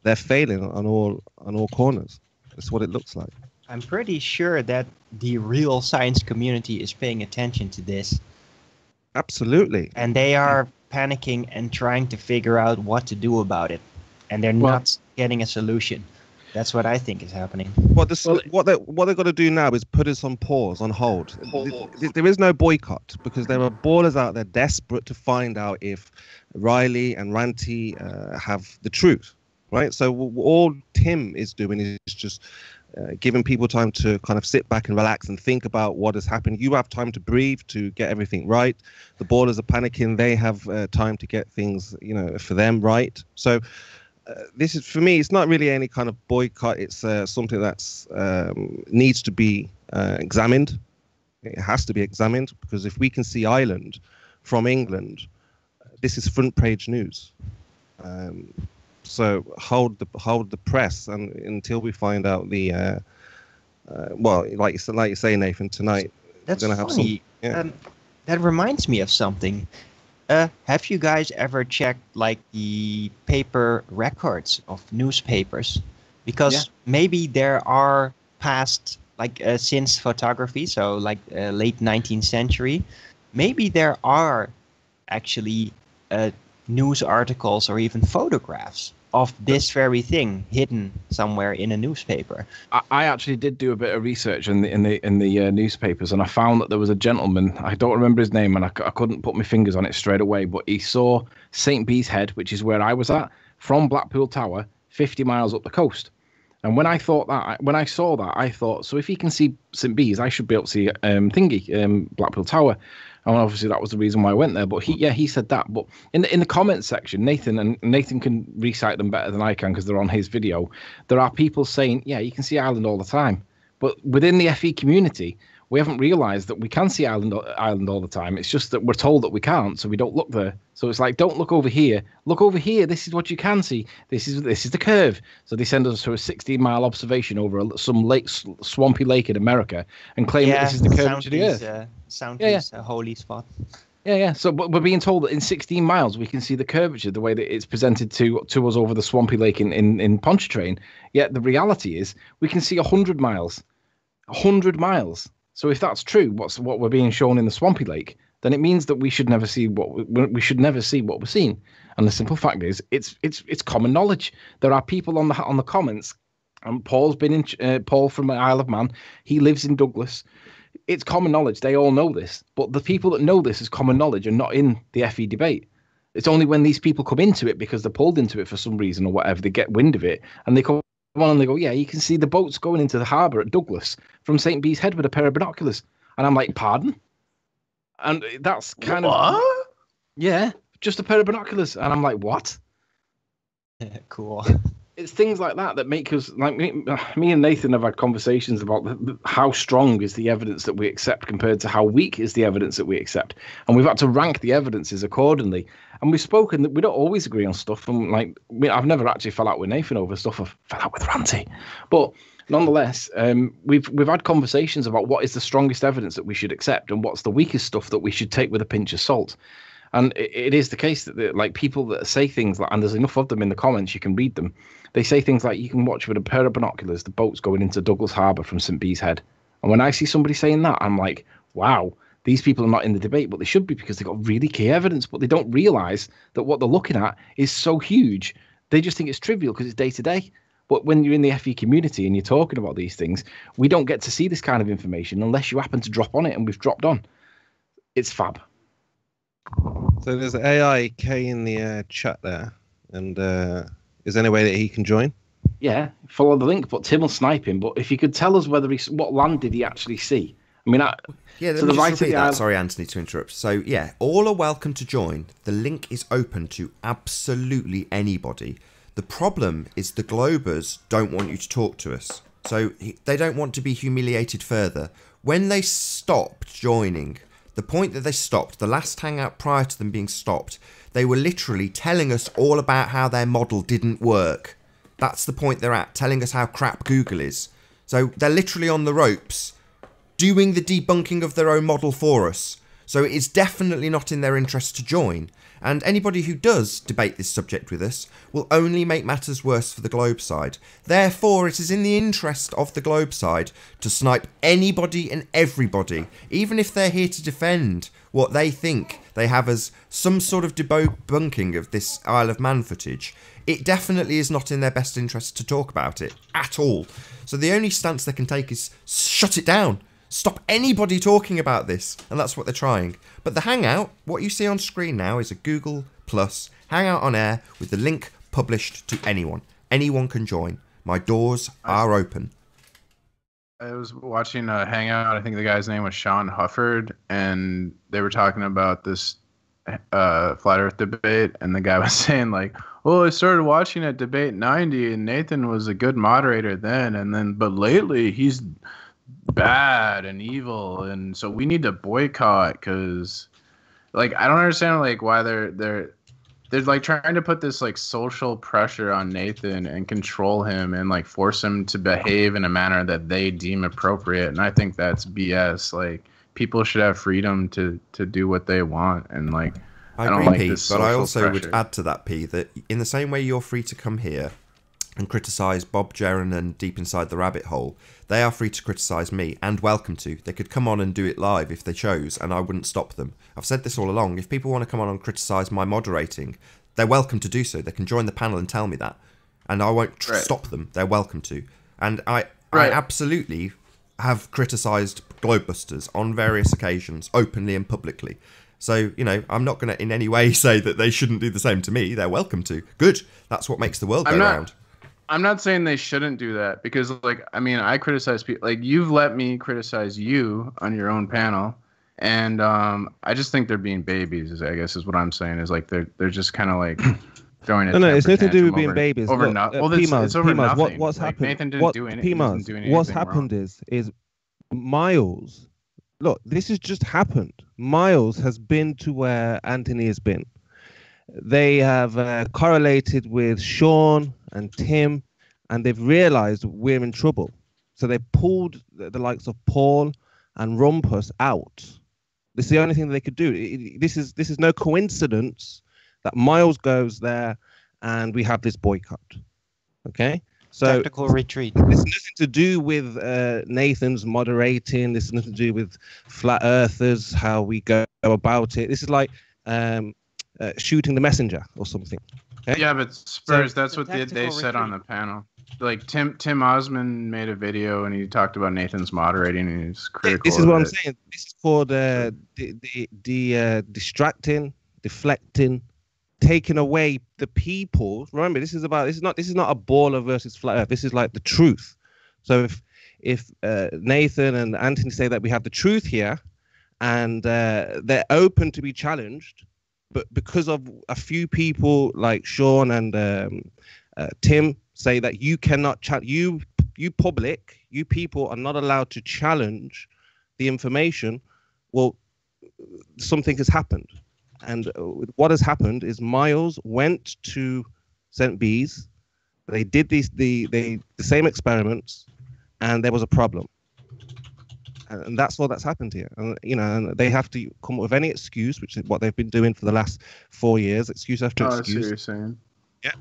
they're failing on all corners. That's what it looks like. I'm pretty sure that the real science community is paying attention to this. Absolutely. And they are panicking and trying to figure out what to do about it. And they're not getting a solution. That's what I think is happening. What they're going to do now is put us on pause, on hold. There is no boycott because there are ballers out there desperate to find out if Riley and Ranty have the truth, right? So all Tim is doing is just giving people time to kind of sit back and relax and think about what has happened. You have time to breathe, to get everything right. The ballers are panicking. They have time to get things, you know, for them right. So this is, for me, it's not really any kind of boycott. It's something that's needs to be examined. It has to be examined because if we can see Ireland from England, this is front page news. So hold the press and until we find out the like you say, Nathan, tonight. That's we're gonna have funny. That reminds me of something. Have you guys ever checked like the paper records of newspapers? Because maybe there are past since photography, so like late 19th century, maybe there are actually news articles or even photographs of this very thing hidden somewhere in a newspaper. I actually did do a bit of research in the newspapers, and I found that there was a gentleman. I don't remember his name, and I couldn't put my fingers on it straight away. But he saw St. Bees Head, which is where I was at, from Blackpool Tower, 50 miles up the coast. And when I saw that, I thought, so if he can see St. Bees, I should be able to see Blackpool Tower. And obviously that was the reason why I went there. But he said that. But in the comments section, Nathan can recite them better than I can because they're on his video. There are people saying, yeah, you can see Ireland all the time. But within the FE community, we haven't realised that we can see Island all the time. It's just that we're told that we can't, so we don't look there. So it's like, don't look over here. Look over here. This is what you can see. This is the curve. So they send us to a 16-mile observation over some lake, swampy lake in America, and claim that this is the curvature of the Earth. Soundly's a holy spot. Yeah. So, but we're being told that in 16 miles we can see the curvature, the way that it's presented to us over the swampy lake in Pontchartrain. Yet the reality is we can see 100 miles. 100 miles. So if that's true, what we're being shown in the swampy lake, then it means that we should never see what we're seeing. And the simple fact is, it's common knowledge. There are people on the comments. And Paul's been in Paul from Isle of Man. He lives in Douglas. It's common knowledge. They all know this. But the people that know this as common knowledge are not in the FE debate. It's only when these people come into it because they're pulled into it for some reason or whatever, they get wind of it, and they come on and they go, yeah, you can see the boats going into the harbour at Douglas from St. Bees Head with a pair of binoculars. And I'm like, pardon? And that's kind of... Yeah, just a pair of binoculars. And I'm like, what? Cool. It's things like that make us, like me and Nathan have had conversations about how strong is the evidence that we accept compared to how weak is the evidence that we accept. And we've had to rank the evidences accordingly. And we've spoken that we don't always agree on stuff. And I've never actually fell out with Nathan over stuff. I've fell out with Ranty. But nonetheless, we've had conversations about what is the strongest evidence that we should accept and what's the weakest stuff that we should take with a pinch of salt. And it is the case that like people that say things like, and there's enough of them in the comments, you can read them. They say things like, you can watch with a pair of binoculars the boats going into Douglas Harbour from St. Bees Head. And when I see somebody saying that, I'm like, wow, these people are not in the debate, but they should be because they've got really key evidence, but they don't realise that what they're looking at is so huge. They just think it's trivial because it's day to day. But when you're in the FE community and you're talking about these things, we don't get to see this kind of information unless you happen to drop on it, and we've dropped on. It's fab. So there's AIK in the chat there, and is there any way that he can join? Yeah, follow the link, but Tim will snipe him. But if you could tell us what land did he actually see? I mean, yeah, let me just repeat that. Sorry, Anthony, to interrupt. So, yeah, all are welcome to join. The link is open to absolutely anybody. The problem is the Globers don't want you to talk to us. So they don't want to be humiliated further. When they stopped joining, the point that they stopped, the last hangout prior to them being stopped, they were literally telling us all about how their model didn't work. That's the point they're at, telling us how crap Google is. So they're literally on the ropes, doing the debunking of their own model for us. So it is definitely not in their interest to join. And anybody who does debate this subject with us will only make matters worse for the Globe side. Therefore, it is in the interest of the Globe side to snipe anybody and everybody, even if they're here to defend what they think they have as some sort of debunking of this Isle of Man footage. It definitely is not in their best interest to talk about it at all. So the only stance they can take is shut it down. Stop anybody talking about this, and that's what they're trying. But the Hangout, what you see on screen now, is a Google Plus Hangout on air with the link published to anyone. Anyone can join. My doors are open. I was watching a Hangout. I think the guy's name was Sean Hufford, and they were talking about this flat Earth debate, and the guy was saying like, "Oh, I started watching at debate 90, and Nathan was a good moderator then, but lately he's bad and evil, and so we need to boycott because like I don't understand like why they're like trying to put this like social pressure on Nathan and control him and like force him to behave in a manner that they deem appropriate, and I think that's BS. Like people should have freedom to do what they want, and like I don't agree, like Pete, this but I also pressure. would add to that, P, that in the same way you're free to come here and criticise Bob Jaron and Deep Inside the Rabbit Hole, they are free to criticise me, and welcome to. They could come on and do it live if they chose, and I wouldn't stop them. I've said this all along. If people want to come on and criticise my moderating, they're welcome to do so. They can join the panel and tell me that, and I won't stop them. They're welcome to. And I absolutely have criticised Globebusters on various occasions, openly and publicly. So, you know, I'm not going to in any way say that they shouldn't do the same to me. They're welcome to. Good. That's what makes the world go round. I'm not saying they shouldn't do that because, like, I mean, I criticize people. Like, you've let me criticize you on your own panel, and I just think they're being babies. I guess is what I'm saying. Is like they're just kind of like throwing it. No, it's nothing to do with being babies. Over nothing. Well, it's over nothing. What's like, happened? Nathan didn't do anything. What's happened is Miles look, this has just happened. Miles has been to where Anthony has been. They have correlated with Sean and Tim, and they've realized we're in trouble. So they pulled the likes of Paul and Rumpus out. This is the only thing they could do. This is no coincidence that Miles goes there and we have this boycott. Okay? So Tactical retreat. there's nothing to do with Nathan's moderating. This is nothing to do with flat earthers, how we go about it. This is like shooting the messenger or something. Okay? Yeah, but Spurs, So that's what they tactical said on the retreat. panel. Like Tim Osmond made a video and he talked about Nathan's moderating and he's critical. This is of what I'm it. saying. This is called distracting, deflecting, taking away the people. Remember, this is not a baller versus flat earth. This is like the truth. So if Nathan and Anthony say that we have the truth here, and they're open to be challenged, but because of a few people like Sean and Tim say that you cannot you public, you people are not allowed to challenge the information, well, something has happened. And what has happened is Miles went to St. Bees. They did the same experiments, and there was a problem. And that's all that's happened here. And and they have to come up with any excuse, which is what they've been doing for the last 4 years, excuse after Oh, I see what excuse. you're saying. Yeah.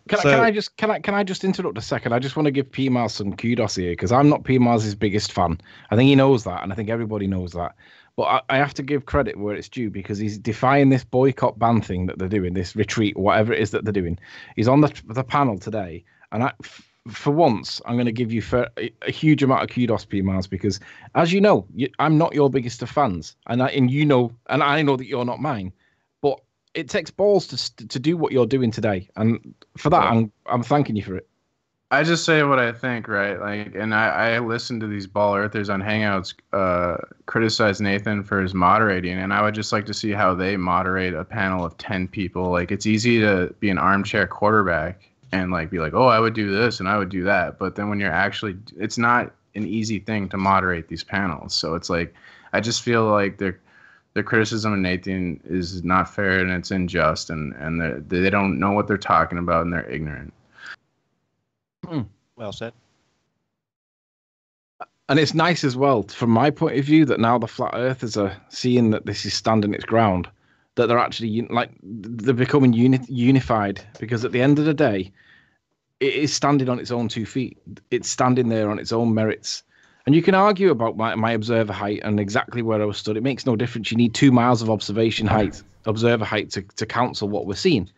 Can I just interrupt a second? I just want to give P Mars some kudos here because I'm not P Mars' biggest fan. I think he knows that, and I think everybody knows that. But I have to give credit where it's due because he's defying this boycott ban thing that they're doing, this retreat, whatever it is that they're doing. He's on the panel today, and for once, I'm going to give you a huge amount of kudos, P Mars, because as you know, I'm not your biggest of fans, and I know that you're not mine. But it takes balls to do what you're doing today, and for that, I'm thanking you for it. I just say what I think, right? Like, and I listen to these ball earthers on Hangouts criticize Nathan for his moderating, and I would just like to see how they moderate a panel of 10 people. Like, it's easy to be an armchair quarterback and like be like, oh, I would do this and I would do that, but then when you're actually, it's not an easy thing to moderate these panels. So it's like, I just feel like their criticism of Nathan is not fair and it's unjust, and they don't know what they're talking about and they're ignorant. Well said. And it's nice as well, from my point of view, that now the flat earthers are seeing that this is standing its ground, that they're actually they're becoming unified, because at the end of the day, it is standing on its own 2 feet. It's standing there on its own merits. And you can argue about my observer height and exactly where I was stood. It makes no difference. You need 2 miles of observer height to counsel what we're seeing.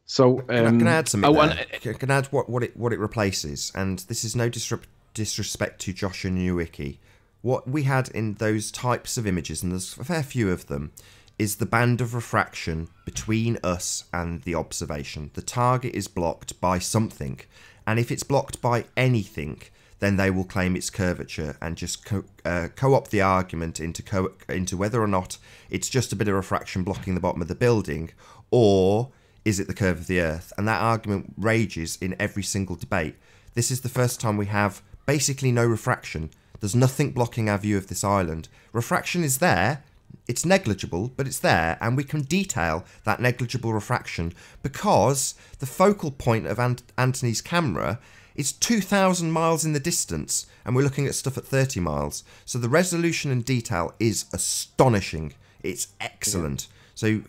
So can I add something there? Can I add what it replaces? And this is no disrespect to Josh and Newicki. What we had in those types of images, and there's a fair few of them, is the band of refraction between us and the observation. The target is blocked by something, and if it's blocked by anything, then they will claim its curvature and just co-opt the argument into whether or not it's just a bit of refraction blocking the bottom of the building, or is it the curve of the Earth? And that argument rages in every single debate. This is the first time we have basically no refraction. There's nothing blocking our view of this island. Refraction is there. It's negligible, but it's there, and we can detail that negligible refraction because the focal point of Anthony's camera is 2,000 miles in the distance, and we're looking at stuff at 30 miles. So the resolution and detail is astonishing. It's excellent. So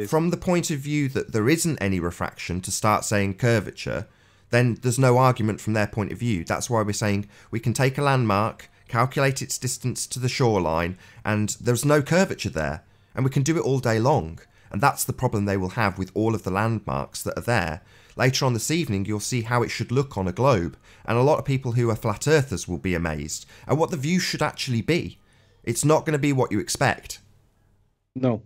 from the point of view that there isn't any refraction to start saying curvature, then there's no argument from their point of view. That's why we're saying we can take a landmark, calculate its distance to the shoreline, and there's no curvature there. And we can do it all day long. And that's the problem they will have with all of the landmarks that are there. Later on this evening, you'll see how it should look on a globe. And a lot of people who are flat earthers will be amazed at what the view should actually be. It's not going to be what you expect. No,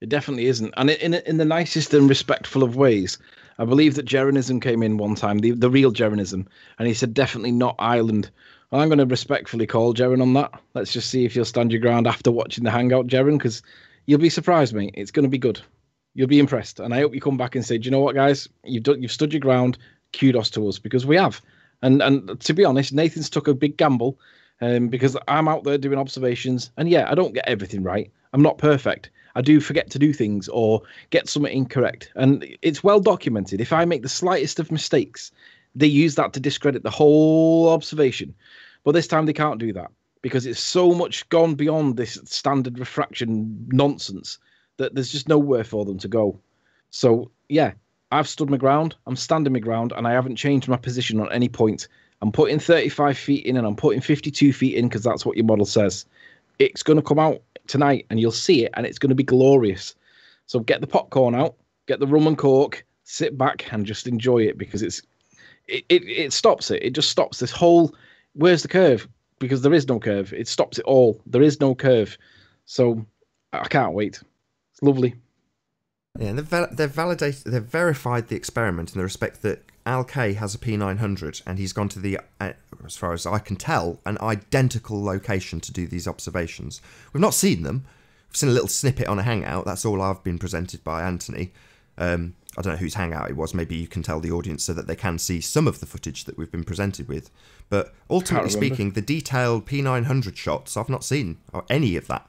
it definitely isn't. And in the nicest and respectful of ways, I believe that Jeranism came in one time, the real Jeranism, and he said definitely not island. Well, I'm going to respectfully call Jeren on that. Let's just see if you'll stand your ground after watching the Hangout, Jeren, because you'll be surprised, mate. It's going to be good. You'll be impressed. And I hope you come back and say, do you know what, guys? You've stood your ground. Kudos to us, because we have. And to be honest, Nathan's took a big gamble, because I'm out there doing observations, and yeah, I don't get everything right. I'm not perfect. I do forget to do things or get something incorrect, and it's well documented. If I make the slightest of mistakes, they use that to discredit the whole observation. But this time they can't do that because it's so much gone beyond this standard refraction nonsense that there's just nowhere for them to go. So yeah, I've stood my ground, I'm standing my ground, and I haven't changed my position on any point. I'm putting 35 feet in and I'm putting 52 feet in because that's what your model says. It's going to come out tonight and you'll see it and it's going to be glorious. So get the popcorn out, get the rum and coke, sit back and just enjoy it because it stops it. It just stops this whole, where's the curve? Because there is no curve. It stops it all. There is no curve. So I can't wait. It's lovely. Yeah, and they've verified the experiment in the respect that Al K has a P900 and he's gone to the, as far as I can tell, an identical location to do these observations. We've not seen them. We've seen a little snippet on a hangout. That's all I've been presented by Anthony. I don't know whose hangout it was. Maybe you can tell the audience so that they can see some of the footage that we've been presented with. But ultimately speaking, the detailed P900 shots, I've not seen any of that.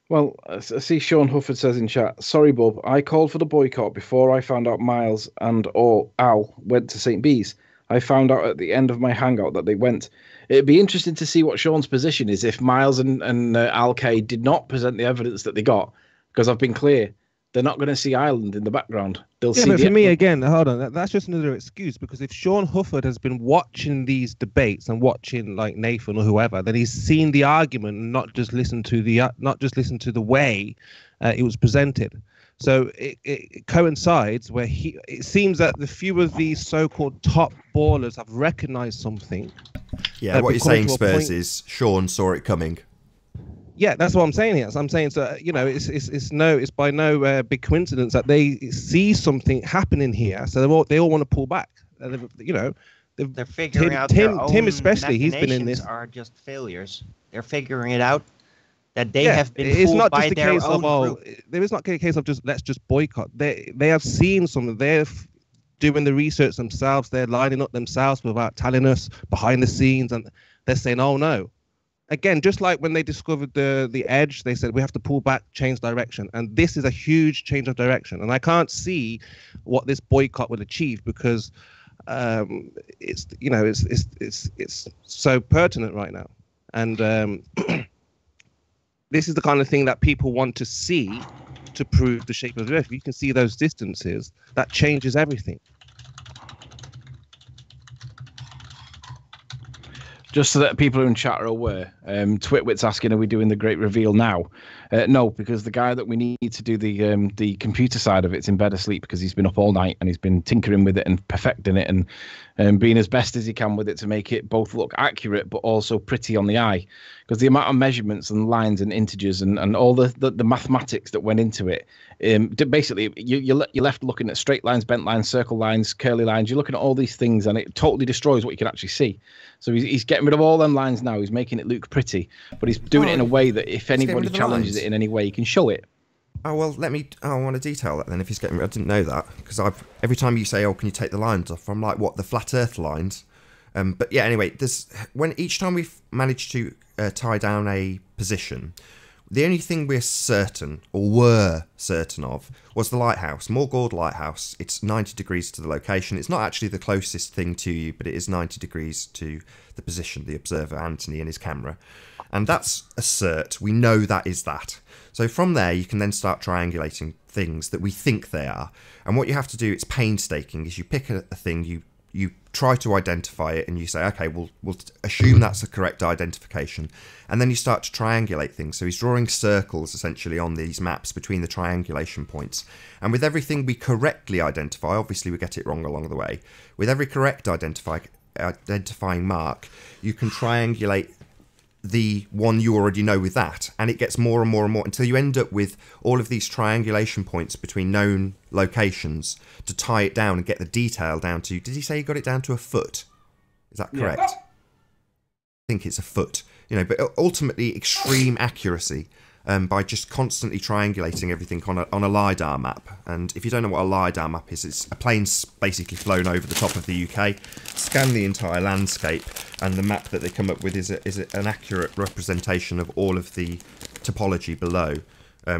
Well, I see Sean Hufford says in chat, sorry, Bob, I called for the boycott before I found out Miles and or Al went to St. Bees. I found out at the end of my hangout that they went. It'd be interesting to see what Sean's position is if Miles and Al K did not present the evidence that they got, because I've been clear. They're not going to see Ireland in the background. They'll see. But for me, again, hold on. That's just another excuse, because if Sean Hufford has been watching these debates and watching like Nathan or whoever, then he's seen the argument and not just listened to the way it was presented. So it coincides where it seems that the few of these so-called top ballers have recognised something. Yeah, what you're saying, Spurs, is Sean saw it coming. Yeah, that's what I'm saying here. So I'm saying, so it's by no big coincidence that they see something happening here, so they all want to pull back. They're figuring out Tim especially. He's been in this. Are just failures. They're figuring it out that they have been fooled by their own group. There is not a case of let's just boycott. They have seen something. They're doing the research themselves. They're lining up themselves without telling us behind the scenes, and they're saying, "Oh no." Again, just like when they discovered the edge, they said we have to pull back, change direction, and this is a huge change of direction. And I can't see what this boycott will achieve because it's so pertinent right now, and this is the kind of thing that people want to see to prove the shape of the Earth. If you can see those distances, that changes everything. Just so that people in chat are aware, Twitwit's asking, are we doing the great reveal now? No, because the guy that we need to do the computer side of it's in bed asleep because he's been up all night and he's been tinkering with it and perfecting it and being as best as he can with it to make it both look accurate but also pretty on the eye. Because the amount of measurements and lines and integers and all the mathematics that went into it, basically you're left looking at straight lines, bent lines, circle lines, curly lines. You're looking at all these things and it totally destroys what you can actually see. So he's getting rid of all them lines now. He's making it look pretty, but he's doing it in a way that if anybody challenges it in any way, you can show it. Oh, well, I want to detail that then if he's getting... I didn't know that, because every time you say, oh, can you take the lines off, I'm like, what, the flat earth lines? But yeah, anyway, each time we've managed to tie down a position, the only thing we're certain, or were certain of, was the lighthouse, Morgord Lighthouse. It's 90 degrees to the location. It's not actually the closest thing to you, but it is 90 degrees to the position, the observer, Anthony, and his camera. And that's a cert. We know that is that. So from there, you can then start triangulating things that we think they are. And what you have to do, it's painstaking, is you pick a thing, you try to identify it, and you say, okay, we'll assume that's a correct identification. And then you start to triangulate things. So he's drawing circles, essentially, on these maps between the triangulation points. And with everything we correctly identify, obviously we get it wrong along the way, with every correct identifying mark, you can triangulate the one you already know with that, and it gets more and more and more until you end up with all of these triangulation points between known locations to tie it down and get the detail down to... Did he say he got it down to a foot? Is that correct? Yeah. I think it's a foot. But ultimately extreme accuracy. by just constantly triangulating everything on a LiDAR map. And if you don't know what a LiDAR map is, it's a plane's basically flown over the top of the UK, scanned the entire landscape, and the map that they come up with is an accurate representation of all of the topology below,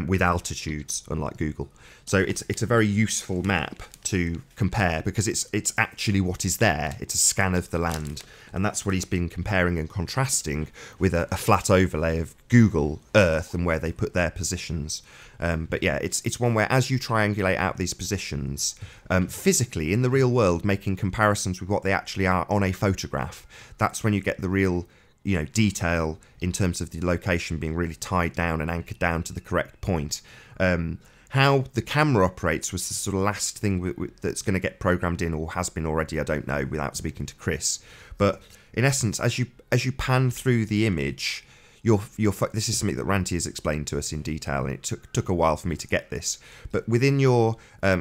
with altitudes, unlike Google. So it's a very useful map to compare because it's actually what is there. It's a scan of the land, and that's what he's been comparing and contrasting with a flat overlay of Google Earth and where they put their positions. But yeah, it's one where as you triangulate out these positions, physically in the real world, making comparisons with what they actually are on a photograph, that's when you get the real detail in terms of the location being really tied down and anchored down to the correct point. How the camera operates was the sort of last thing that's going to get programmed in, or has been already, I don't know, without speaking to Chris. But in essence, as you pan through the image, this is something that Ranty has explained to us in detail, and it took a while for me to get this. But within your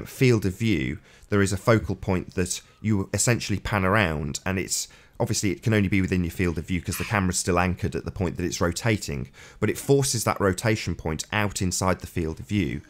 field of view, there is a focal point that you essentially pan around, and obviously it can only be within your field of view because the camera's still anchored at the point that it's rotating, but it forces that rotation point out inside the field of view,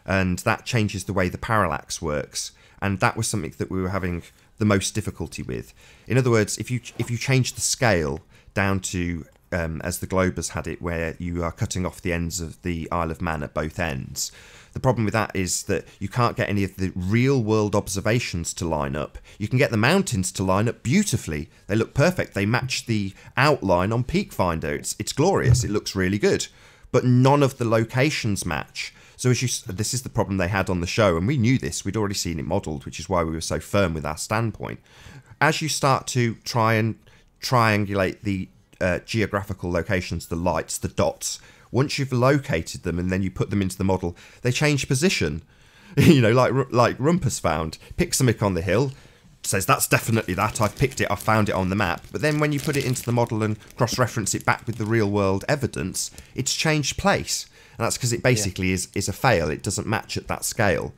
and that changes the way the parallax works. And that was something that we were having the most difficulty with. In other words, if you change the scale down to as the Globers had it, where you are cutting off the ends of the Isle of Man at both ends, the problem with that is that you can't get any of the real world observations to line up. You can get the mountains to line up beautifully. They look perfect. They match the outline on Peak Finder. It's glorious. It looks really good. But none of the locations match. So this is the problem they had on the show, and we knew this. We'd already seen it modelled, which is why we were so firm with our standpoint. As you start to try and triangulate the geographical locations, the lights, the dots, once you've located them and then you put them into the model, they change position. Like Rumpus found. Pick something on the hill, says that's definitely that, I've picked it, I've found it on the map. But then when you put it into the model and cross-reference it back with the real-world evidence, it's changed place. And that's because it basically is a fail. It doesn't match at that scale.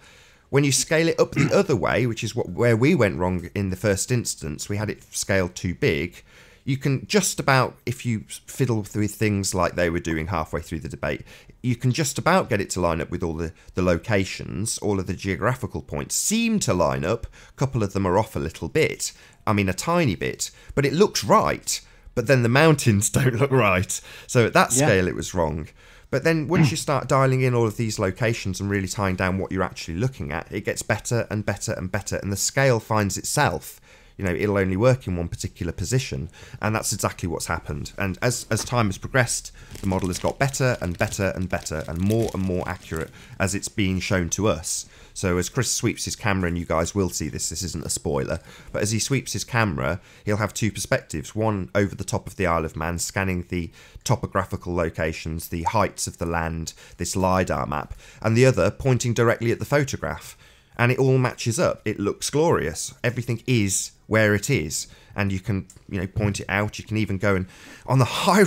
When you scale it up the other way, which is where we went wrong in the first instance, we had it scaled too big. You can just about, if you fiddle with things like they were doing halfway through the debate, you can just about get it to line up with all the locations. All of the geographical points seem to line up. A couple of them are off a little bit. I mean, a tiny bit. But it looks right. But then the mountains don't look right. So at that scale, it was wrong. But then once you start dialing in all of these locations and really tying down what you're actually looking at, it gets better and better and better. And the scale finds itself. It'll only work in one particular position, and that's exactly what's happened. And as time has progressed, the model has got better and better and better and more accurate as it's being shown to us. So as Chris sweeps his camera, and you guys will see this isn't a spoiler, but as he sweeps his camera, he'll have two perspectives. One over the top of the Isle of Man, scanning the topographical locations, the heights of the land, this LiDAR map, and the other pointing directly at the photograph. And it all matches up. It looks glorious. Everything is where it is, and you can point it out. You can even go and on the high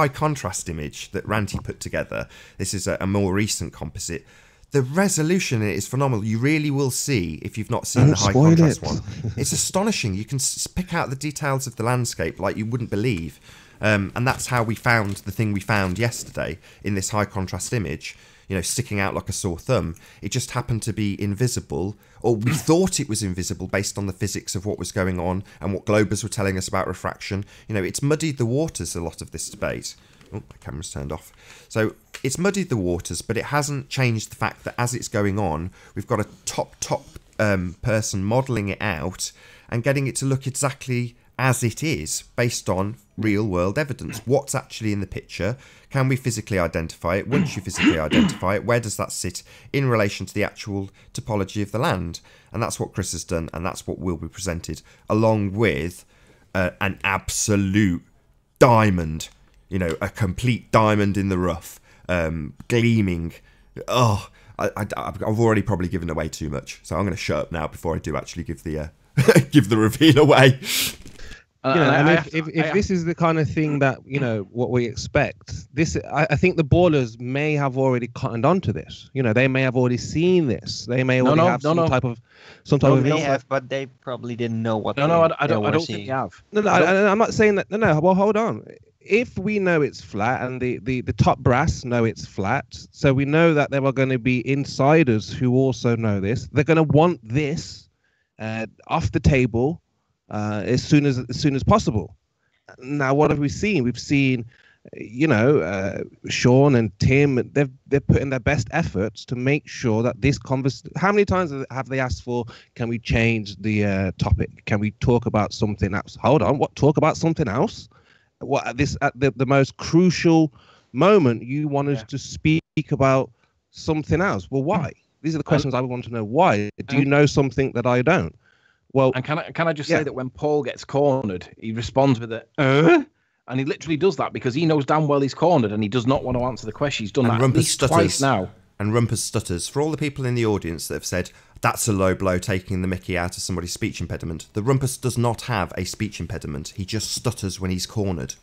contrast image that Ranty put together. This is a more recent composite. The resolution in it is phenomenal. You really will see, if you've not seen the high contrast one, it's astonishing. You can pick out the details of the landscape like you wouldn't believe, and that's how we found the thing we found yesterday in this high contrast image. Sticking out like a sore thumb. It just happened to be invisible, or we thought it was invisible based on the physics of what was going on and what Globers were telling us about refraction. It's muddied the waters, a lot of this debate. Oh, my camera's turned off. So it's muddied the waters, but it hasn't changed the fact that as it's going on, we've got a top person modelling it out and getting it to look exactly as it is based on real world evidence. What's actually in the picture? Can we physically identify it? Once you physically identify it, where does that sit in relation to the actual topology of the land? And that's what Chris has done, and that's what will be presented, along with an absolute diamond, a complete diamond in the rough, gleaming. Oh, I've already probably given away too much, so I'm going to shut up now before I do actually give the give the reveal away. If this is the kind of thing that what we expect, I think the ballers may have already cottoned onto this. They may have already seen this. They may already have some type of. They have, but they probably didn't know what. I don't think they have. I'm not saying that. No. Well, hold on. if we know it's flat and the top brass know it's flat, so we know that there are going to be insiders who also know this. They're going to want this off the table as soon as possible. Now, what have we seen? We've seen, Sean and Tim. They're putting their best efforts to make sure that this conversation. How many times have they asked for? Can we change the topic? Can we talk about something else? Hold on, what? Talk about something else? What at the most crucial moment you want us to speak about something else? Well, why? These are the questions I want to know. Why? Do you know something that I don't? Well, and can I just say that when Paul gets cornered, he responds with and he literally does that because he knows damn well he's cornered and he does not want to answer the question. He's done that at least twice now. And Rumpus stutters. For all the people in the audience that have said that's a low blow, taking the mickey out of somebody's speech impediment, the Rumpus does not have a speech impediment. He just stutters when he's cornered.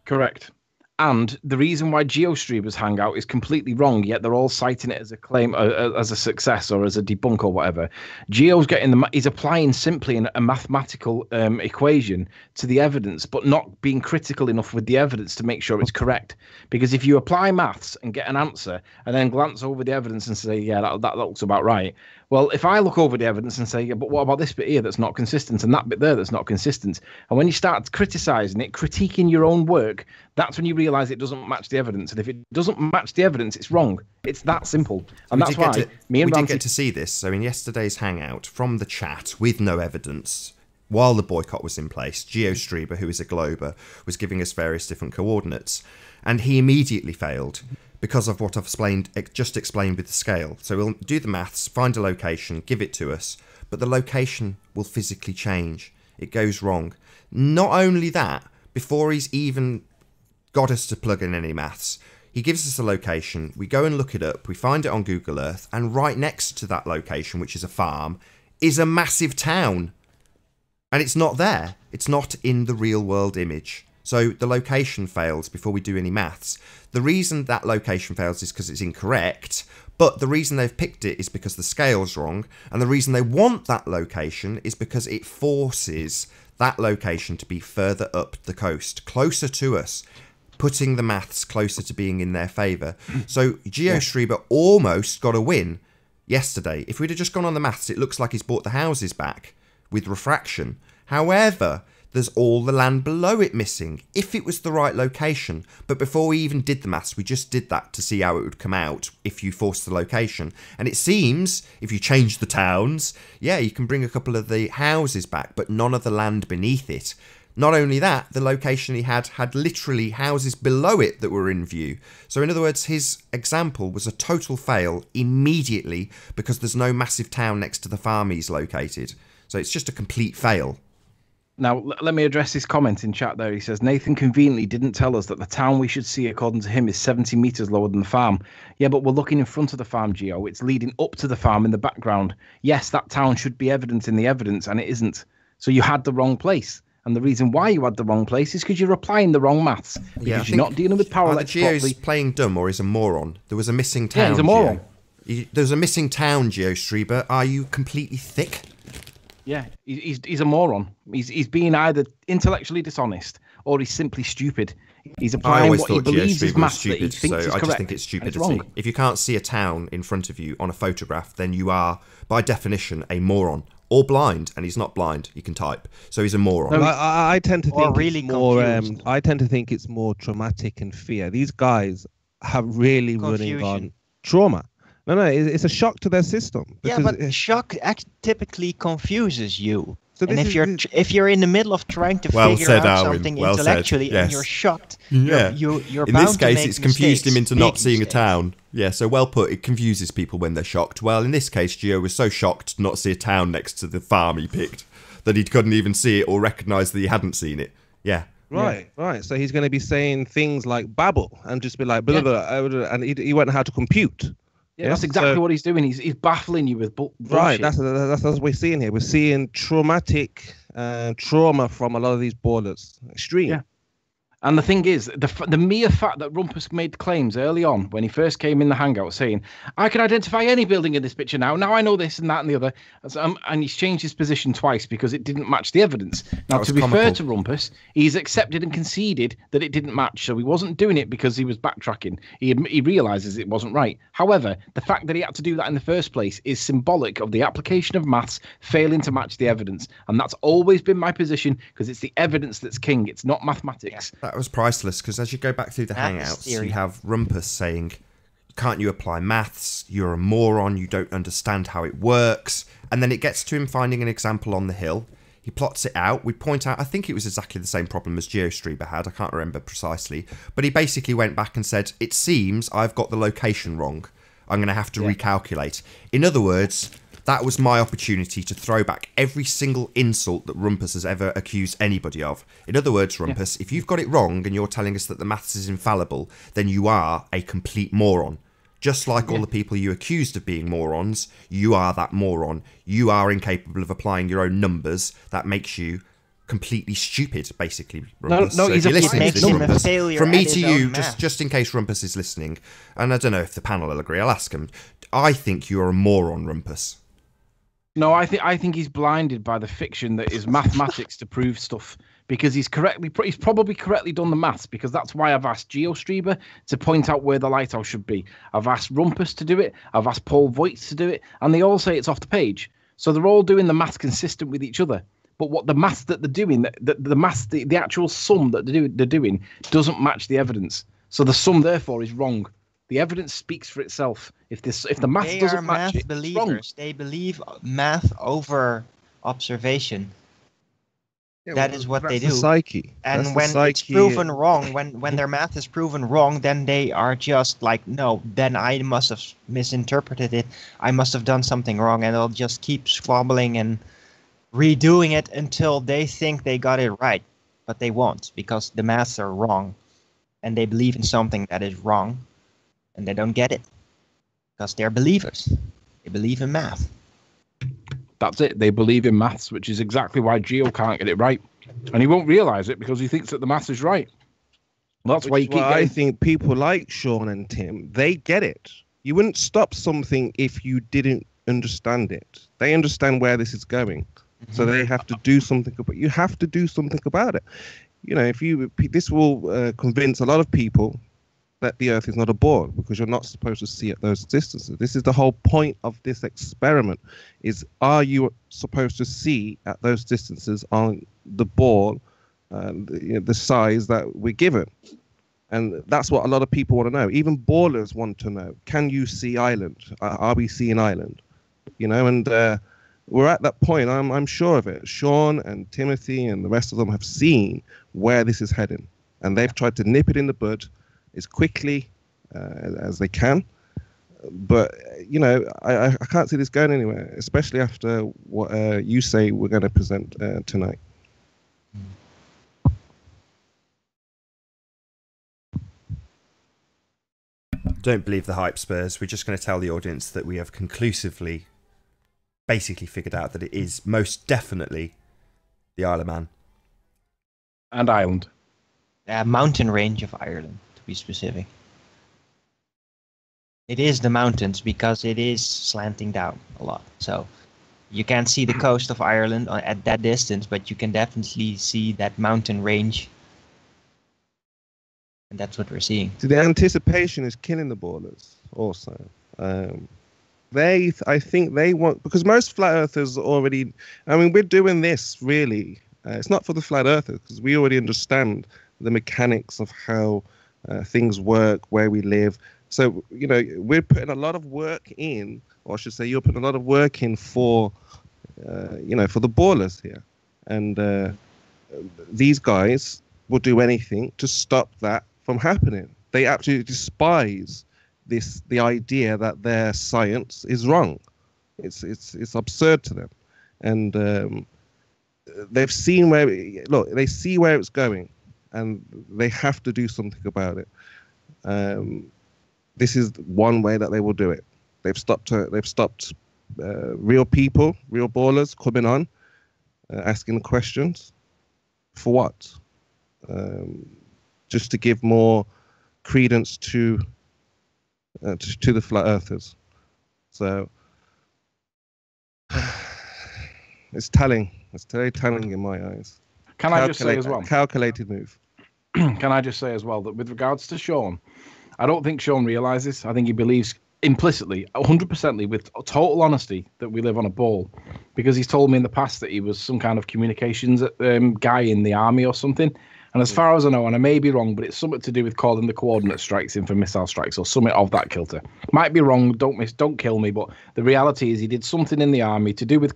Correct. And the reason why GeoStreamers hang out is completely wrong, yet they're all citing it as a claim, as a success or as a debunk or whatever. Geo's he's applying simply a mathematical equation to the evidence, but not being critical enough with the evidence to make sure it's correct. Because if you apply maths and get an answer and then glance over the evidence and say, yeah, that looks about right. Well, if I look over the evidence and say, yeah, but what about this bit here that's not consistent and that bit there that's not consistent? And when you start criticizing it, critiquing your own work, that's when you realize it doesn't match the evidence. And if it doesn't match the evidence, it's wrong. It's that simple. And that's why me and we did get to see this. So in yesterday's hangout, from the chat with no evidence, while the boycott was in place, GeoStreamer, who is a glober, was giving us various different coordinates. And he immediately failed because of what I've just explained with the scale. So we'll do the maths, find a location, give it to us, but the location will physically change. It goes wrong. Not only that, before he's even got us to plug in any maths, he gives us a location, we go and look it up, we find it on Google Earth, and right next to that location, which is a farm, is a massive town. And it's not there. It's not in the real world image. So the location fails before we do any maths. The reason that location fails is because it's incorrect, but the reason they've picked it is because the scale's wrong, and the reason they want that location is because it forces that location to be further up the coast, closer to us, putting the maths closer to being in their favour. So GeoStreamer almost got a win yesterday. If we'd have just gone on the maths, it looks like he's bought the houses back with refraction. However, there's all the land below it missing, if it was the right location. But before we even did the maths, we just did that to see how it would come out if you forced the location. And it seems, if you change the towns, yeah, you can bring a couple of the houses back, but none of the land beneath it. Not only that, the location he had literally houses below it that were in view. So in other words, his example was a total fail immediately because there's no massive town next to the farm he's located. So it's just a complete fail. Now, let me address his comment in chat there. He says, Nathan conveniently didn't tell us that the town we should see, according to him, is 70 metres lower than the farm. Yeah, but we're looking in front of the farm, Geo. It's leading up to the farm in the background. Yes, that town should be evident in the evidence, and it isn't. So you had the wrong place. And the reason why you had the wrong place is because you're applying the wrong maths. Because you're not dealing with parallax properly. Geo's playing dumb or is a moron. There was a missing town, he's a moron. There's a missing town, GeoStreamer. Are you completely thick? Yeah, he's a moron. He's being either intellectually dishonest or he's simply stupid. He's applying what he believes is maths that he thinks is correct. I just think it's stupidity. If you can't see a town in front of you on a photograph, then you are, by definition, a moron. Or blind, and he's not blind. He can type, so he's a moron. No, I tend to think really it's more. I tend to think it's more traumatic and fear. These guys have really running on trauma. No, it's a shock to their system. Yeah, but shock typically confuses you. So and if you're in the middle of trying to figure out something intellectually and you're shocked, you're in this case, it's confused him into not seeing a town. Yeah, so well put. It confuses people when they're shocked. Well, in this case, Geo was so shocked to not see a town next to the farm he picked that he couldn't even see it or recognise that he hadn't seen it. Yeah. Right. So he's going to be saying things like babble and just be like, blah, blah, blah, and he won't know how to compute. Yeah, that's exactly what he's doing. He's baffling you with bullshit. Right, that's what we're seeing here. We're seeing traumatic trauma from a lot of these ballers. Extreme. Yeah. And the thing is, the mere fact that Rumpus made claims early on when he first came in the hangout saying, I can identify any building in this picture now. Now I know this and that and the other. And he's changed his position twice because it didn't match the evidence. Now, to be fair to Rumpus, he's accepted and conceded that it didn't match. So he wasn't doing it because he was backtracking. He realizes it wasn't right. However, the fact that he had to do that in the first place is symbolic of the application of maths failing to match the evidence. And that's always been my position because it's the evidence that's king. It's not mathematics. That was priceless because as you go back through the Hangouts, you have Rumpus saying, can't you apply maths? You're a moron. You don't understand how it works. And then it gets to him finding an example on the hill. He plots it out. We point out, I think it was exactly the same problem as GeoStreamer had. I can't remember precisely. But he basically went back and said, it seems I've got the location wrong. I'm going to have to recalculate. In other words, that was my opportunity to throw back every single insult that Rumpus has ever accused anybody of. In other words, Rumpus, if you've got it wrong and you're telling us that the maths is infallible, then you are a complete moron. Just like all the people you accused of being morons, you are that moron. You are incapable of applying your own numbers. That makes you completely stupid, basically, Rumpus. No, he's listening to this, Rumpus, from me to you, just in case Rumpus is listening, and I don't know if the panel will agree, I'll ask him. I think you're a moron, Rumpus. No, I think he's blinded by the fiction that is mathematics to prove stuff, because he's probably correctly done the maths, because that's why I've asked GeoStreamer to point out where the lighthouse should be. I've asked Rumpus to do it. I've asked Paul Voigt to do it, and they all say it's off the page. So they're all doing the maths consistent with each other. But what the maths that they're doing, the actual sum that they're doing doesn't match the evidence. So the sum therefore is wrong. The evidence speaks for itself. If the math doesn't match it, it's wrong. They believe math over observation. Yeah, that is what they do. The psyche. And that's when it's proven wrong, when their math is proven wrong, then they are just like, no, then I must have misinterpreted it. I must have done something wrong, and they'll just keep squabbling and redoing it until they think they got it right. But they won't, because the maths are wrong, and they believe in something that is wrong. And they don't get it because they're believers. They believe in math. That's it. They believe in maths, which is exactly why Geo can't get it right. And he won't realise it because he thinks that the maths is right. Well, that's why you keep getting... I think people like Sean and Tim, they get it. You wouldn't stop something if you didn't understand it. They understand where this is going. So they have to do something about it. You have to do something about it. You know, this will convince a lot of people that the Earth is not a ball, because you're not supposed to see at those distances. This is the whole point of this experiment, is are you supposed to see at those distances on the ball the size that we're given? And that's what a lot of people want to know. Even ballers want to know, can you see island? Are we seeing island? You know, and we're at that point, I'm sure of it. Sean and Timothy and the rest of them have seen where this is heading, and they've tried to nip it in the bud as quickly as they can. But, you know, I can't see this going anywhere, especially after what you say we're going to present tonight. Don't believe the hype, Spurs. We're just going to tell the audience that we have conclusively basically figured out that it is most definitely the Isle of Man. And Ireland. Mountain range of Ireland, to be specific. It is the mountains because it is slanting down a lot. So you can't see the coast of Ireland at that distance, but you can definitely see that mountain range. And that's what we're seeing. So the anticipation is killing the ballers also. I think they want, because most flat earthers already, I mean, we're doing this really. It's not for the flat earthers, because we already understand the mechanics of how things work, where we live. So, you know, we're putting a lot of work in, or I should say you're putting a lot of work in for, you know, for the ballers here. And these guys will do anything to stop that from happening. They absolutely despise the idea that their science is wrong. It's absurd to them. And they've seen they see where it's going, and they have to do something about it. This is one way that they will do it. They've stopped real people, real ballers coming on, asking questions. For what? just to give more credence to the flat earthers. So it's telling. It's very telling in my eyes. Can I just say as well? Calculated move. Can I just say as well that with regards to Sean, I don't think Sean realizes. I think he believes implicitly, 100%, with total honesty, that we live on a ball, because he's told me in the past that he was some kind of communications guy in the army or something. And as far as I know, and I may be wrong, but it's something to do with calling the coordinate strikes in for missile strikes or something of that kilter. Might be wrong. Don't kill me. But the reality is, he did something in the army to do with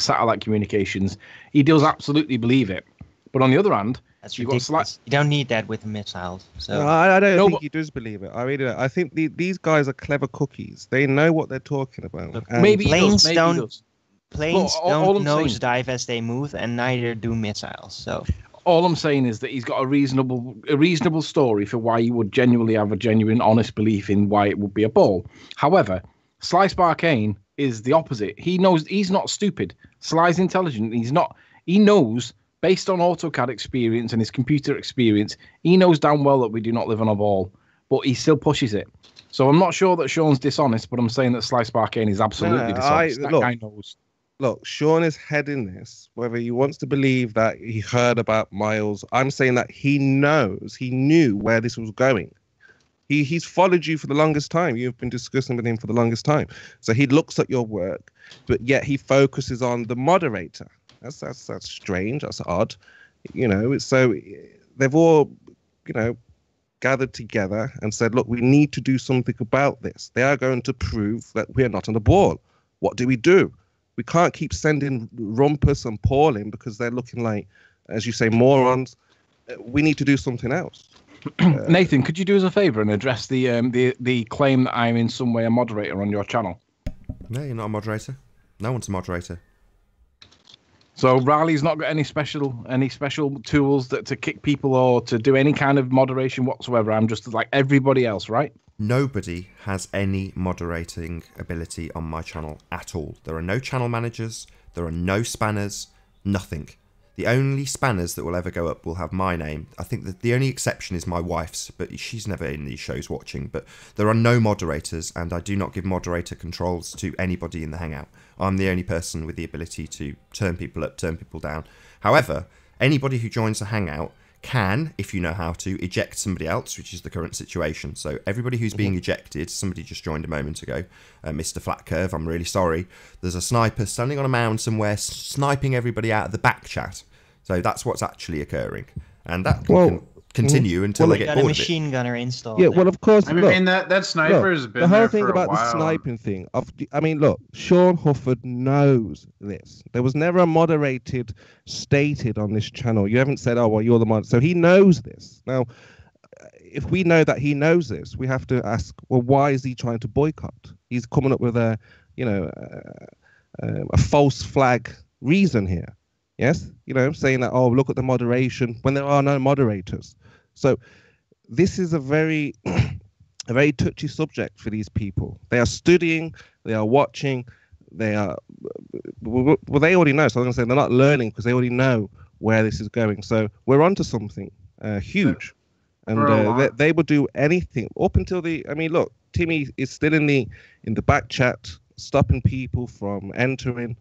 satellite communications. He does absolutely believe it. But on the other hand, that's ridiculous. You don't need that with missiles. So no, I don't think he does believe it. I really don't. I think these guys are clever cookies. They know what they're talking about. Maybe planes he don't nosedive as they move, and neither do missiles. So all I'm saying is that he's got a reasonable story for why he would genuinely have a genuine, honest belief in why it would be a ball. However, Sly Sparkane is the opposite. He knows he's not stupid. Sly's intelligent. He knows, based on AutoCAD experience and his computer experience, he knows damn well that we do not live on a ball, but he still pushes it. So I'm not sure that Sean's dishonest, but I'm saying that Sly Sparkane is absolutely dishonest. That guy knows. Look, Sean is heading this, whether he wants to believe that he heard about Miles. I'm saying that he knew where this was going. He's followed you for the longest time. You've been discussing with him for the longest time. So he looks at your work, but yet he focuses on the moderator. That's strange. That's odd. So they've all, gathered together and said, look, we need to do something about this. They are going to prove that we're not on the ball. What do? We can't keep sending Rumpus and Paul in because they're looking like, as you say, morons. We need to do something else. Nathan, could you do us a favour and address the claim that I'm in some way a moderator on your channel? No, you're not a moderator. No one's a moderator. So Riley's not got any special tools to kick people or to do any kind of moderation whatsoever. I'm just like everybody else, right? Nobody has any moderating ability on my channel at all. There are no channel managers. There are no spanners. Nothing. The only spanners that will ever go up will have my name. I think that the only exception is my wife's, but she's never in these shows watching. But there are no moderators, and I do not give moderator controls to anybody in the Hangout. I'm the only person with the ability to turn people up, turn people down. However, anybody who joins the Hangout can, if you know how to, eject somebody else, which is the current situation. So everybody who's being ejected, somebody just joined a moment ago, Mr. Flat Curve, I'm really sorry. There's a sniper standing on a mound somewhere sniping everybody out of the back chat. So that's what's actually occurring. And that can continue until they get bored of it. Got a machine gunner installed. Yeah, well, of course. I mean, that sniper has been there for a while. The whole thing about the sniping thing. Look, Sean Hufford knows this. There was never a moderated stated on this channel. You haven't said, oh, well, you're the mod. So he knows this. Now, if we know that he knows this, we have to ask, well, why is he trying to boycott? He's coming up with a false flag reason here. Yes, saying that, oh, look at the moderation when there are no moderators. So this is a very touchy subject for these people. They are studying, they are watching, they already know. So I'm going to say they're not learning because they already know where this is going. So we're onto something huge. And they will do anything up until look, Timmy is still in the back chat, stopping people from entering.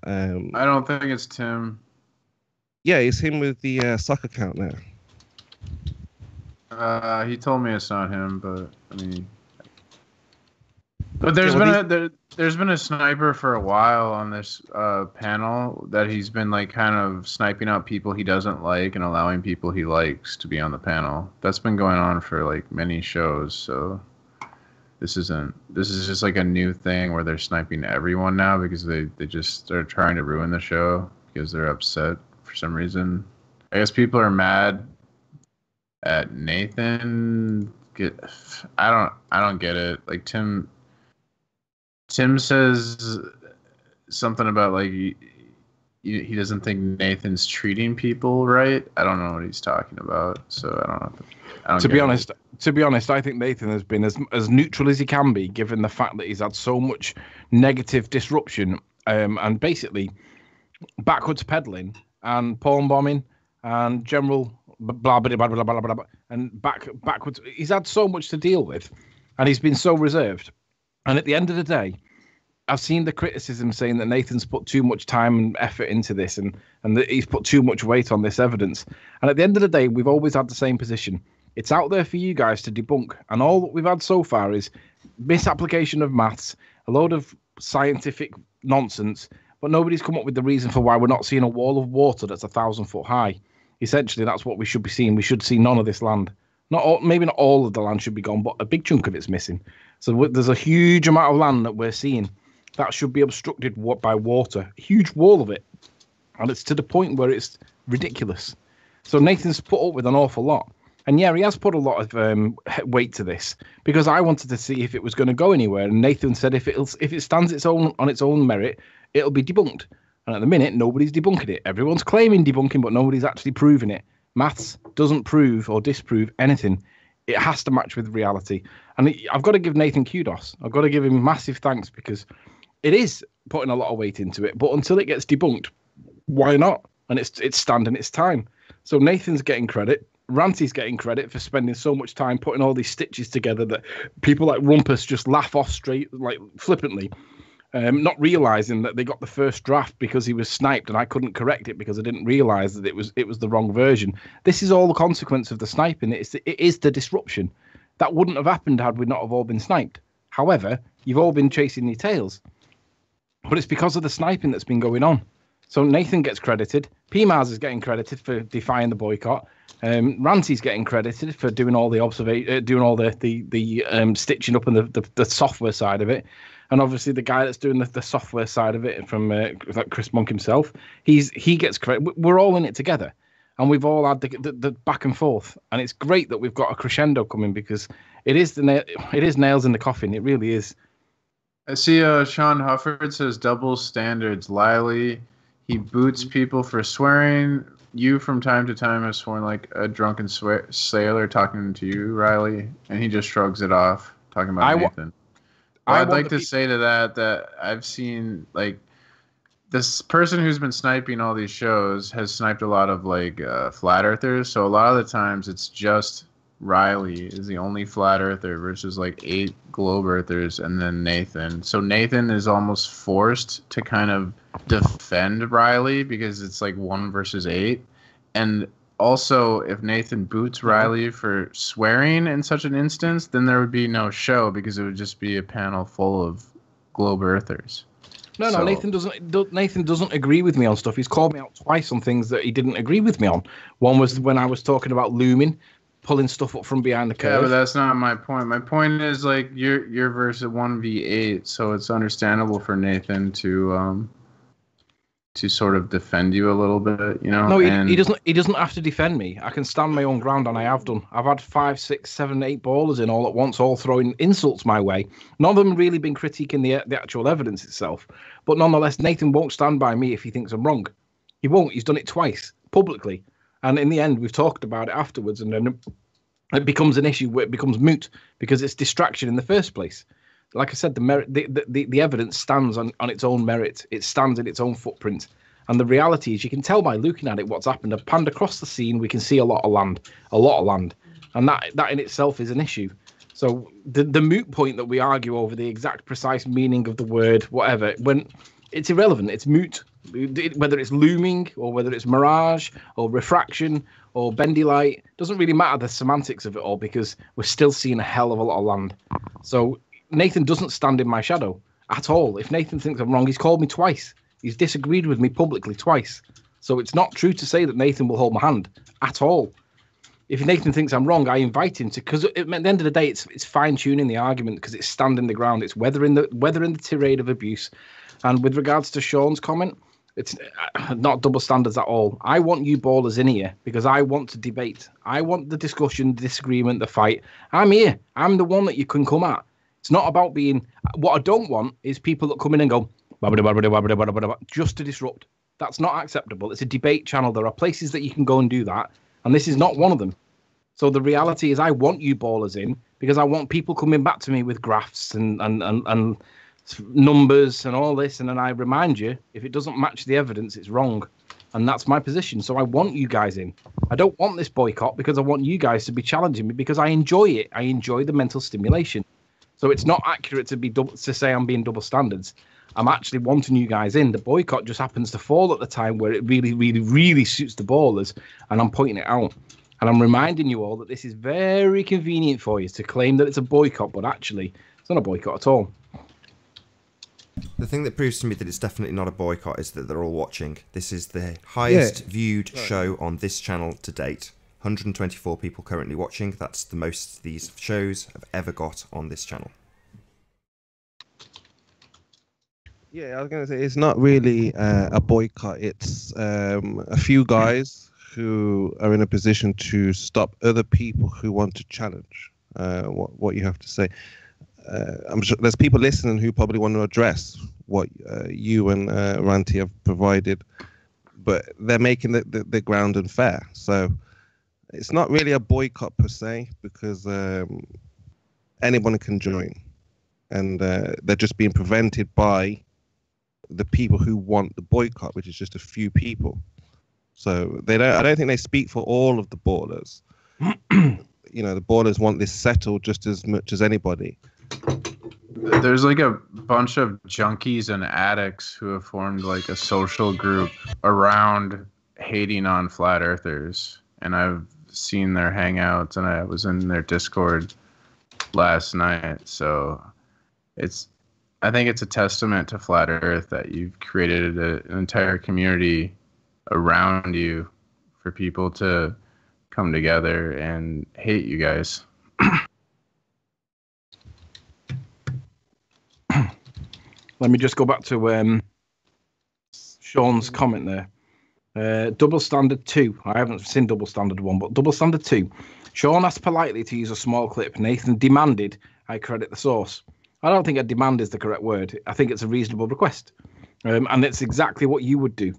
I don't think it's Tim. Yeah, it's him with the soccer account now. He told me it's not him, but but there's been a sniper for a while on this panel that he's been like kind of sniping out people he doesn't like and allowing people he likes to be on the panel. That's been going on for like many shows, so. This is just like a new thing where they're sniping everyone now because they just are trying to ruin the show because they're upset for some reason. I guess people are mad at Nathan. I don't get it. Like Tim says something about like he doesn't think Nathan's treating people right. I don't know what he's talking about, so I don't know. To be honest, I think Nathan has been as neutral as he can be, given the fact that he's had so much negative disruption and basically backwards peddling and palm bombing and general blah, blah, blah, blah, blah, blah, blah, and backwards. He's had so much to deal with, and he's been so reserved. And at the end of the day, I've seen the criticism saying that Nathan's put too much time and effort into this, and that he's put too much weight on this evidence. And at the end of the day, we've always had the same position. It's out there for you guys to debunk, and all that we've had so far is misapplication of maths, a load of scientific nonsense, but nobody's come up with the reason for why we're not seeing a wall of water that's 1,000 foot high. Essentially, that's what we should be seeing. We should see none of this land. Maybe not all of the land should be gone, but a big chunk of it's missing. So there's a huge amount of land that we're seeing that should be obstructed by water, a huge wall of it. And it's to the point where it's ridiculous. So Nathan's put up with an awful lot. And yeah, he has put a lot of weight to this, because I wanted to see if it was going to go anywhere. And Nathan said if it stands on its own merit, it'll be debunked. And at the minute, nobody's debunking it. Everyone's claiming debunking, but nobody's actually proving it. Maths doesn't prove or disprove anything. It has to match with reality. And I've got to give Nathan kudos. I've got to give him massive thanks, because it is putting a lot of weight into it. But until it gets debunked, why not? And it's standing its time. So Nathan's getting credit. Ranty's getting credit for spending so much time putting all these stitches together that people like Rumpus just laugh off straight, like flippantly, not realizing that they got the first draft because he was sniped and I couldn't correct it because I didn't realize that it was the wrong version. This is all the consequence of the sniping. It is the disruption. That wouldn't have happened had we not have all been sniped. However, you've all been chasing your tails. But it's because of the sniping that's been going on. So Nathan gets credited. PMARS is getting credited for defying the boycott. Ranty's getting credited for doing all the stitching up and the software side of it. And obviously the guy that's doing the software side of it from like Chris Monk himself, he gets credit. We're all in it together, and we've all had the back and forth. And it's great that we've got a crescendo coming, because it is nails in the coffin. It really is. I see Sean Hufford says double standards. Lily, he boots people for swearing. You from time to time have sworn like a drunken sailor talking to you, Riley, and he just shrugs it off, talking about Nathan. I'd like to say to that I've seen, like, this person who's been sniping all these shows has sniped a lot of like flat earthers. So a lot of the times it's just Riley is the only flat earther versus like 8 globe earthers and then Nathan. So Nathan is almost forced to kind of defend Riley because it's like 1 versus 8. And also, if Nathan boots Riley for swearing in such an instance, then there would be no show because it would just be a panel full of globe earthers. No, Nathan doesn't agree with me on stuff. He's called me out twice on things that he didn't agree with me on. One was when I was talking about looming, pulling stuff up from behind the curve. Yeah, but that's not my point. My point is, like, you're versus 1v8, so it's understandable for Nathan to sort of defend you a little bit, you know. No, he doesn't have to defend me. I can stand my own ground, and I have done. I've had 5, 6, 7, 8 ballers in all at once, all throwing insults my way. None of them really been critiquing the actual evidence itself, but nonetheless, Nathan won't stand by me if he thinks I'm wrong. He won't. He's done it twice publicly, and in the end, we've talked about it afterwards, and then it becomes an issue where it becomes moot because it's distraction in the first place. Like I said, the evidence stands on its own merit. It stands in its own footprint. And the reality is, you can tell by looking at it what's happened. I've panned across the scene. We can see a lot of land. And that in itself is an issue. So the moot point that we argue over the exact precise meaning of the word, whatever, when it's irrelevant, it's moot. Whether it's looming or whether it's mirage or refraction or bendy light, doesn't really matter the semantics of it all because we're still seeing a hell of a lot of land. So Nathan doesn't stand in my shadow at all. If Nathan thinks I'm wrong, he's called me twice. He's disagreed with me publicly twice. So it's not true to say that Nathan will hold my hand at all. If Nathan thinks I'm wrong, I invite him to, because at the end of the day, it's fine-tuning the argument because it's standing the ground. It's weathering the tirade of abuse. And with regards to Sean's comment, it's not double standards at all. I want you ballers in here because I want to debate. I want the discussion, the disagreement, the fight. I'm here. I'm the one that you can come at. It's not about being... What I don't want is people that come in and go, just to disrupt. That's not acceptable. It's a debate channel. There are places that you can go and do that, and this is not one of them. So the reality is I want you ballers in because I want people coming back to me with graphs and numbers and all this, and then I remind you, if it doesn't match the evidence, it's wrong. And that's my position. So I want you guys in. I don't want this boycott because I want you guys to be challenging me because I enjoy it. I enjoy the mental stimulation. So it's not accurate to say I'm being double standards. I'm actually wanting you guys in. The boycott just happens to fall at the time where it really, really, really suits the ballers, and I'm pointing it out. And I'm reminding you all that this is very convenient for you to claim that it's a boycott, but actually, it's not a boycott at all. The thing that proves to me that it's definitely not a boycott is that they're all watching. This is the highest viewed show on this channel to date. 124 people currently watching. That's the most these shows have ever got on this channel. Yeah, I was going to say it's not really a boycott. It's a few guys who are in a position to stop other people who want to challenge what you have to say. I'm sure there's people listening who probably want to address what you and Ranty have provided, but they're making the ground unfair. So it's not really a boycott per se, because anyone can join, and they're just being prevented by the people who want the boycott, which is just a few people. So I don't think they speak for all of the ballers. You know, the ballers want this settled just as much as anybody. There's like a bunch of junkies and addicts who have formed like a social group around hating on flat earthers, and I've seen their hangouts, and I was in their Discord last night. So I think it's a testament to flat earth that you've created an entire community around you for people to come together and hate you guys. Let me just go back to Sean's comment there. Double standard 2. I haven't seen double standard 1, but double standard 2. Sean asked politely to use a small clip. Nathan demanded I credit the source. I don't think a demand is the correct word. I think it's a reasonable request. And it's exactly what you would do.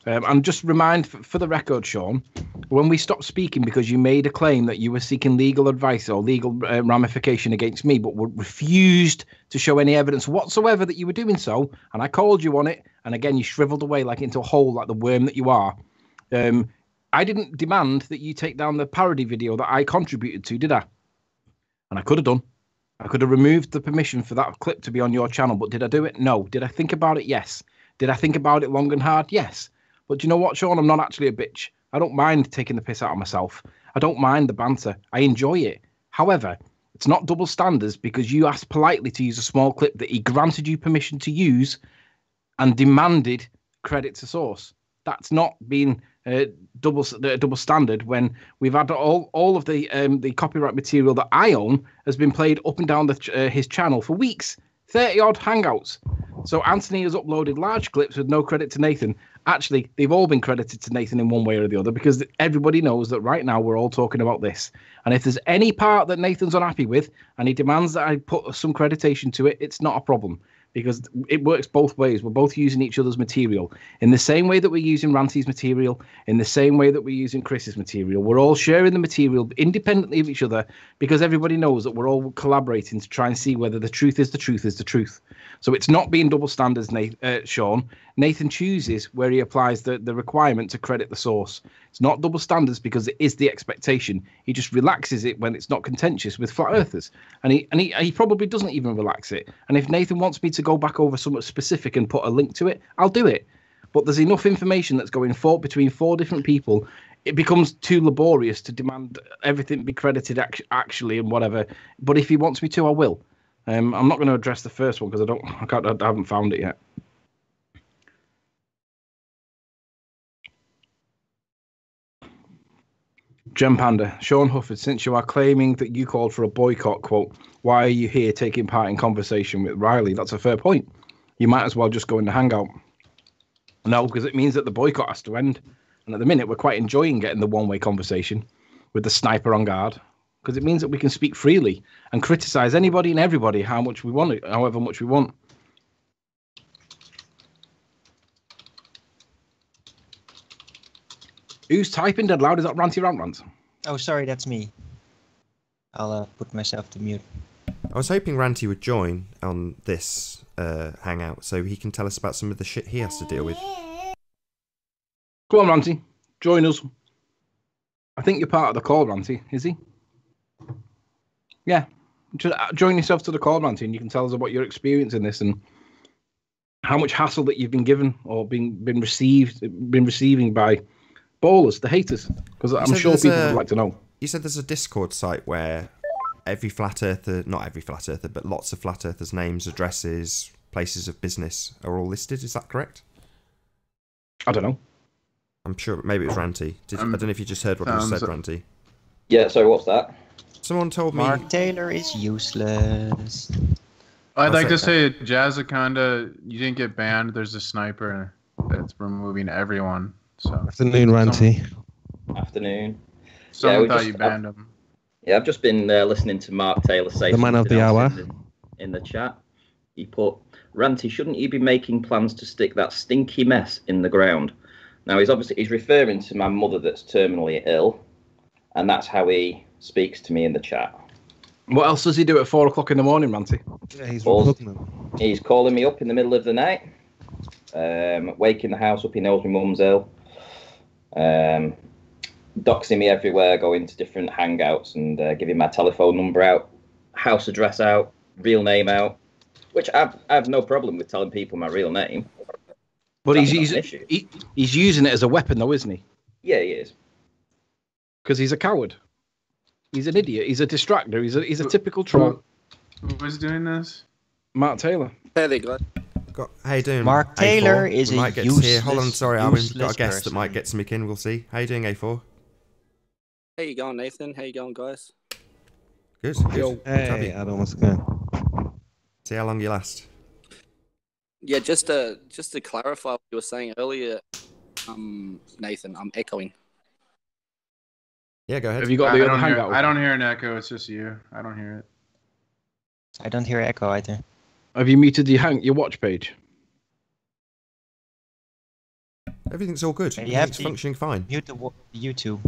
And just remind, for the record, Sean, when we stopped speaking because you made a claim that you were seeking legal advice or legal ramification against me, but refused to show any evidence whatsoever that you were doing so, and I called you on it, and again, you shriveled away like into a hole like the worm that you are. I didn't demand that you take down the parody video that I contributed to, did I? And I could have done. I could have removed the permission for that clip to be on your channel, but did I do it? No. Did I think about it? Yes. Did I think about it long and hard? Yes. But you know what, Sean? I'm not actually a bitch. I don't mind taking the piss out of myself. I don't mind the banter. I enjoy it. However, it's not double standards because you asked politely to use a small clip that he granted you permission to use and demanded credit to source. That's not being double standard when we've had all of the copyright material that I own has been played up and down his channel for weeks. 30-odd hangouts. So Anthony has uploaded large clips with no credit to Nathan. Actually, they've all been credited to Nathan in one way or the other because everybody knows that right now we're all talking about this. And if there's any part that Nathan's unhappy with and he demands that I put some creditation to it, it's not a problem because it works both ways. We're both using each other's material. In the same way that we're using Ranty's material, in the same way that we're using Chris's material, we're all sharing the material independently of each other because everybody knows that we're all collaborating to try and see whether the truth is the truth is the truth. So it's not being double standards, Sean. Nathan chooses where he applies the requirement to credit the source. It's not double standards because it is the expectation. He just relaxes it when it's not contentious with flat earthers. And he probably doesn't even relax it. And if Nathan wants me to go back over something specific and put a link to it, I'll do it. But there's enough information that's going between 4 different people. It becomes too laborious to demand everything be credited actually and whatever. But if he wants me to, I will. I'm not going to address the first one because I haven't found it yet. Gem Panda, Sean Hufford, since you are claiming that you called for a boycott, quote, why are you here taking part in conversation with Riley? That's a fair point. You might as well just go in the hangout. No, because it means that the boycott has to end. And at the minute, we're quite enjoying getting the one-way conversation with the sniper on guard. Because it means that we can speak freely and criticize anybody and everybody however much we want. Who's typing dead loud? Is that Ranty Rant? Oh, sorry, that's me. I'll put myself to mute. I was hoping Ranty would join on this hangout so he can tell us about some of the shit he has to deal with. Come on, Ranty. Join us. I think you're part of the call, Ranty. Is he? Yeah. Just join yourself to the call, Ranty, and you can tell us about your experience in this and how much hassle that you've been given or been receiving by ballers, the haters. Because I'm sure people would like to know. You said there's a Discord site where every flat earther, not every flat earther, but lots of flat earthers' names, addresses, places of business are all listed. Is that correct? I don't know. I'm sure maybe it was Ranty. I don't know if you just heard what I just said, Ranty. Yeah, sorry, what's that? Someone told me... Mark Taylor is useless. I'd like to say, Jazzaconda, you didn't get banned. There's a sniper that's removing everyone. So Afternoon, Ranty. Afternoon. Someone thought you banned him. Yeah, I've just been listening to Mark Taylor say the man of the hour in the chat. He put, Ranty, shouldn't you be making plans to stick that stinky mess in the ground? Now, he's referring to my mother that's terminally ill, and that's how he speaks to me in the chat. What else does he do at 4 o'clock in the morning, Ranty? Yeah, he's calling me up in the middle of the night, waking the house up. He knows my mum's ill, doxing me everywhere, going to different hangouts and giving my telephone number out, house address out, real name out, which I have no problem with telling people my real name. But he's using it as a weapon, though, isn't he? Yeah, he is. Because he's a coward. He's an idiot. He's a distractor. He's a typical troll. Who was doing this? Mark Taylor. Hey there, guys. How you doing? Mark Taylor is a useless. Hold on, sorry, we've got a guest that might get something in. We'll see. How you doing, A4? How you going, Nathan? How you going, guys? Good. Hey, Adam, what's going? See how long you last. Yeah, just to clarify what you were saying earlier, Nathan, I'm echoing. Yeah, go ahead. Have you got the other hangout? I don't hear an echo. It's just you. I don't hear it. I don't hear echo either. Have you muted your watch page? Everything's all good. Everything's functioning fine. Mute the YouTube.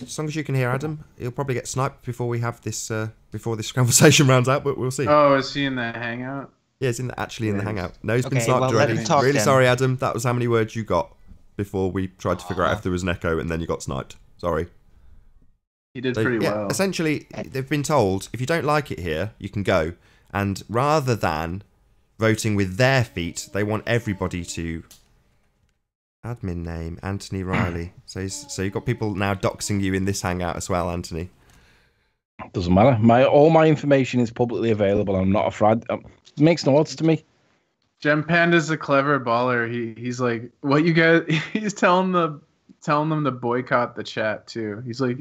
As long as you can hear Adam, he'll probably get sniped before we have this before this conversation rounds out, but we'll see. Oh, is he in the hangout? Yeah, it's actually in the hangout. No, he's been sniped well, already. Really then. sorry, Adam. That was how many words you got before we tried to figure out if there was an echo, and then you got sniped. Sorry. He did pretty well. Essentially, they've been told, if you don't like it here, you can go. And rather than voting with their feet, they want everybody to... Admin name, Anthony Riley. So you've got people now doxing you in this hangout as well, Anthony. Doesn't matter. All my information is publicly available. I'm not afraid. It makes no odds to me. Gem Panda's a clever baller. He's like, what you guys... He's telling them to boycott the chat too. He's like,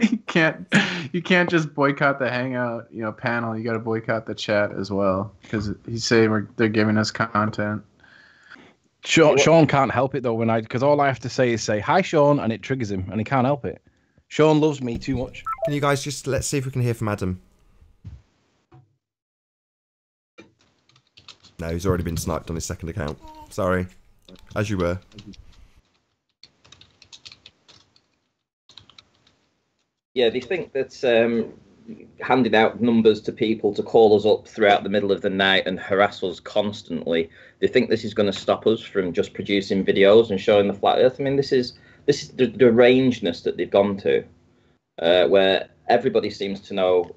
you can't just boycott the hangout, panel. You got to boycott the chat as well because he's saying they're giving us content. Sean can't help it though because all I have to say is say hi, Sean, and it triggers him, and he can't help it. Sean loves me too much. Can you guys let's see if we can hear from Adam? No, he's already been sniped on his second account. Sorry, as you were. Yeah, they think that handing out numbers to people to call us up throughout the middle of the night and harass us constantly, they think this is going to stop us from just producing videos and showing the flat earth. I mean, this is the derangedness that they've gone to, where everybody seems to know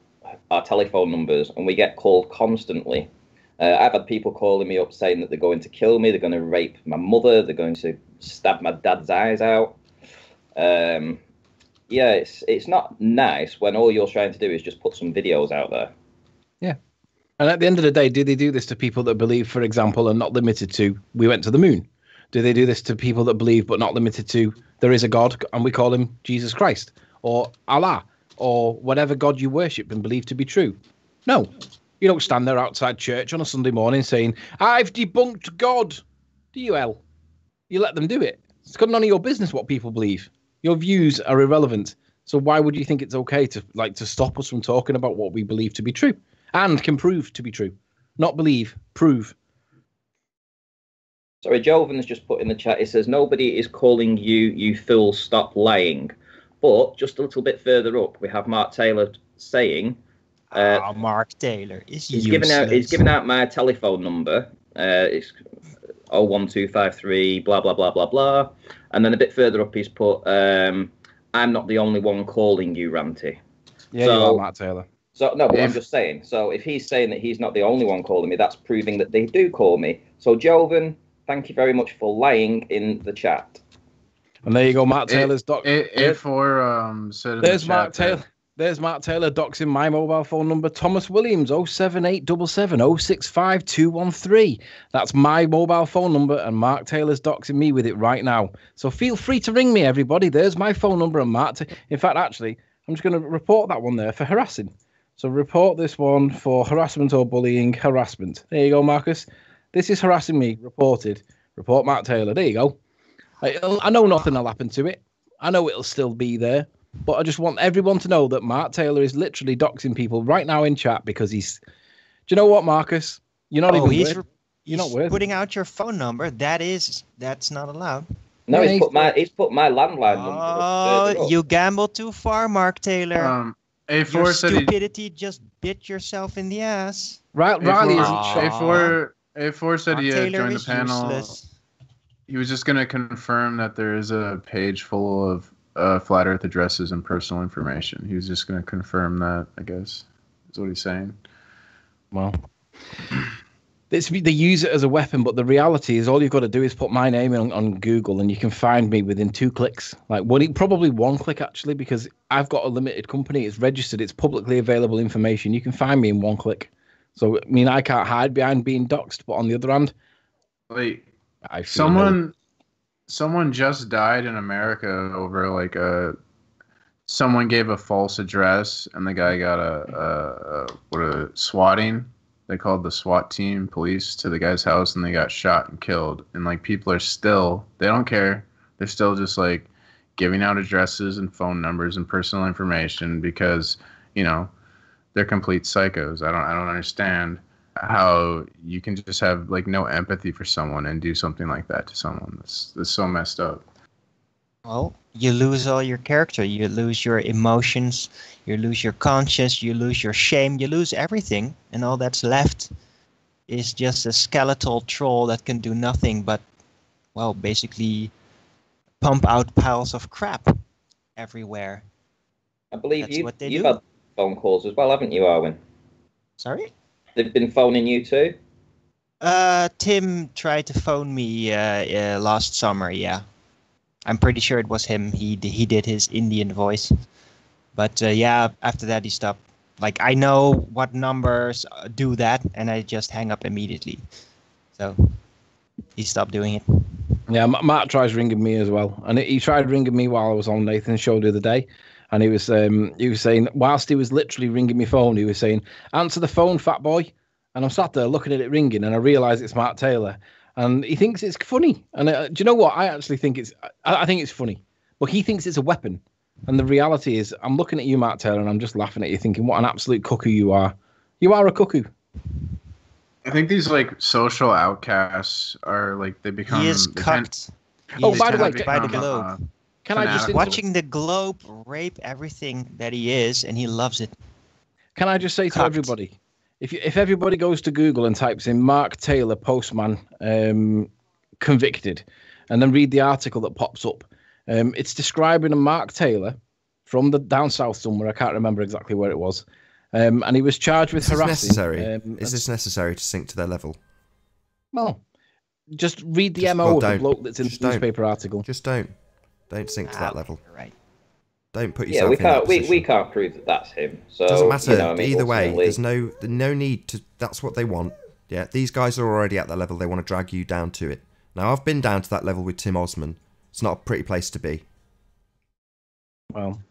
our telephone numbers and we get called constantly. I've had people calling me up saying that they're going to kill me, they're going to rape my mother, they're going to stab my dad's eyes out. Yeah, it's not nice when all you're trying to do is just put some videos out there. Yeah. And at the end of the day, do they do this to people that believe, for example, and not limited to, we went to the moon? Do they do this to people that believe, but not limited to, there is a God and we call him Jesus Christ or Allah or whatever God you worship and believe to be true? No. You don't stand there outside church on a Sunday morning saying, I've debunked God. Do you, hell? You let them do it. It's got none of your business what people believe. Your views are irrelevant. So why would you think it's okay to stop us from talking about what we believe to be true and can prove to be true? Not believe, prove. Sorry, Jovan has just put in the chat, he says, nobody is calling you fool, stop lying. But just a little bit further up, we have Mark Taylor saying... Mark Taylor is he's given out my telephone number. 01253, blah, blah, blah, blah, blah. And then a bit further up, he's put, I'm not the only one calling you, Ranty. Yeah, you are, Matt Taylor. So, no, but I'm just saying. So if he's saying that he's not the only one calling me, that's proving that they do call me. So, Joven, thank you very much for lying in the chat. And there you go, Matt Taylor's doc. A4 said there's Mark Taylor. There's Mark Taylor doxing my mobile phone number, Thomas Williams, 07877 065 213. That's my mobile phone number, and Mark Taylor's doxing me with it right now. So feel free to ring me, everybody. There's my phone number, and in fact, actually, I'm just going to report that one there for harassing. So report this one for harassment or bullying, harassment. There you go, Marcus. This is harassing me, reported. Report Mark Taylor. There you go. I know nothing will happen to it. I know it'll still be there. But I just want everyone to know that Mark Taylor is literally doxing people right now in chat because he's... Do you know what, Marcus? You're not he's not worth putting out your phone number. That's not allowed. No, he's put my landline number. Oh, you gambled too far, Mark Taylor. A4 your said stupidity just bit yourself in the ass. Riley isn't A4 said he had joined the panel. Useless. He was just going to confirm that there is a page full of flat Earth addresses and personal information. He was just going to confirm that, I guess, is what he's saying. Well, they use it as a weapon, but the reality is all you've got to do is put my name in on Google and you can find me within 2 clicks. Like probably 1 click, actually, because I've got a limited company. It's registered. It's publicly available information. You can find me in 1 click. So, I mean, I can't hide behind being doxxed, but on the other hand... Wait, Someone just died in America over someone gave a false address and the guy got a swatting. They called the SWAT team police to the guy's house and they got shot and killed. And people are still, they don't care. They're still just giving out addresses and phone numbers and personal information because, they're complete psychos. I don't understand how you can just have no empathy for someone and do something like that to someone. That's so messed up. Well, you lose all your character, you lose your emotions, you lose your conscience, you lose your shame, you lose everything, and all that's left is just a skeletal troll that can do nothing but, well, basically pump out piles of crap everywhere. I believe you've had phone calls as well, haven't you, Arwen? Sorry? They've been phoning you too? Tim tried to phone me last summer, yeah. I'm pretty sure it was him. He did his Indian voice. But yeah, after that he stopped. I know what numbers do that, and I just hang up immediately. So he stopped doing it. Yeah, Matt tries ringing me as well. And he tried ringing me while I was on Nathan's show the other day. And he was saying, whilst he was literally ringing my phone, he was saying, "Answer the phone, fat boy." And I'm sat there looking at it ringing, and I realise it's Mark Taylor. And he thinks it's funny. And do you know what? I actually think I think it's funny. But he thinks it's a weapon. And the reality is, I'm looking at you, Mark Taylor, and I'm just laughing at you, thinking, what an absolute cuckoo you are. You are a cuckoo. I think these social outcasts are they become... He is cucked. By the way, by the Globe. Can I just watching the Globe rape everything that he is, and he loves it. Can I just say to everybody, if everybody goes to Google and types in Mark Taylor postman convicted, and then read the article that pops up, it's describing a Mark Taylor from the down south somewhere. I can't remember exactly where it was, and he was charged with harassing. Is this necessary to sink to their level? Well, just read the MO of the bloke that's in the newspaper article. Just don't sink to that level. Right. Don't put yourself in that position. We can't prove that that's him. So it doesn't matter. Either way, ultimately... there's no need to. That's what they want. Yeah, these guys are already at that level. They want to drag you down to it. Now, I've been down to that level with Tim Osman. It's not a pretty place to be. Well,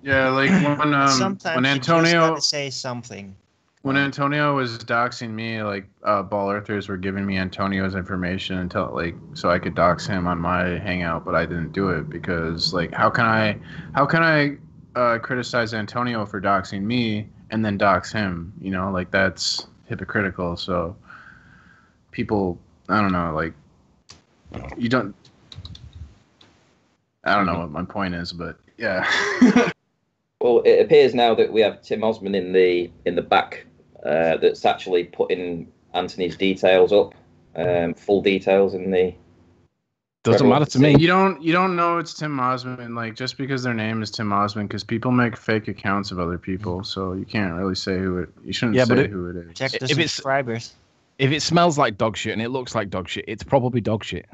yeah, sometimes when you Antonio just gotta say something. When Antonio was doxing me, Ball Earthers were giving me Antonio's information until so I could dox him on my Hangout, but I didn't do it because how can I criticize Antonio for doxing me and then dox him? That's hypocritical. So people, I don't know, you don't. I don't know what my point is, but yeah. Well, it appears now that we have Tim Osman in the back that's actually putting Anthony's details up full details in the. Doesn't matter to me. You don't know it's Tim Osmond, like, just because their name is Tim Osmond, because people make fake accounts of other people, so you can't really say who it. You shouldn't say who it is. Check the subscribers. If it smells like dog shit and it looks like dog shit, it's probably dog shit.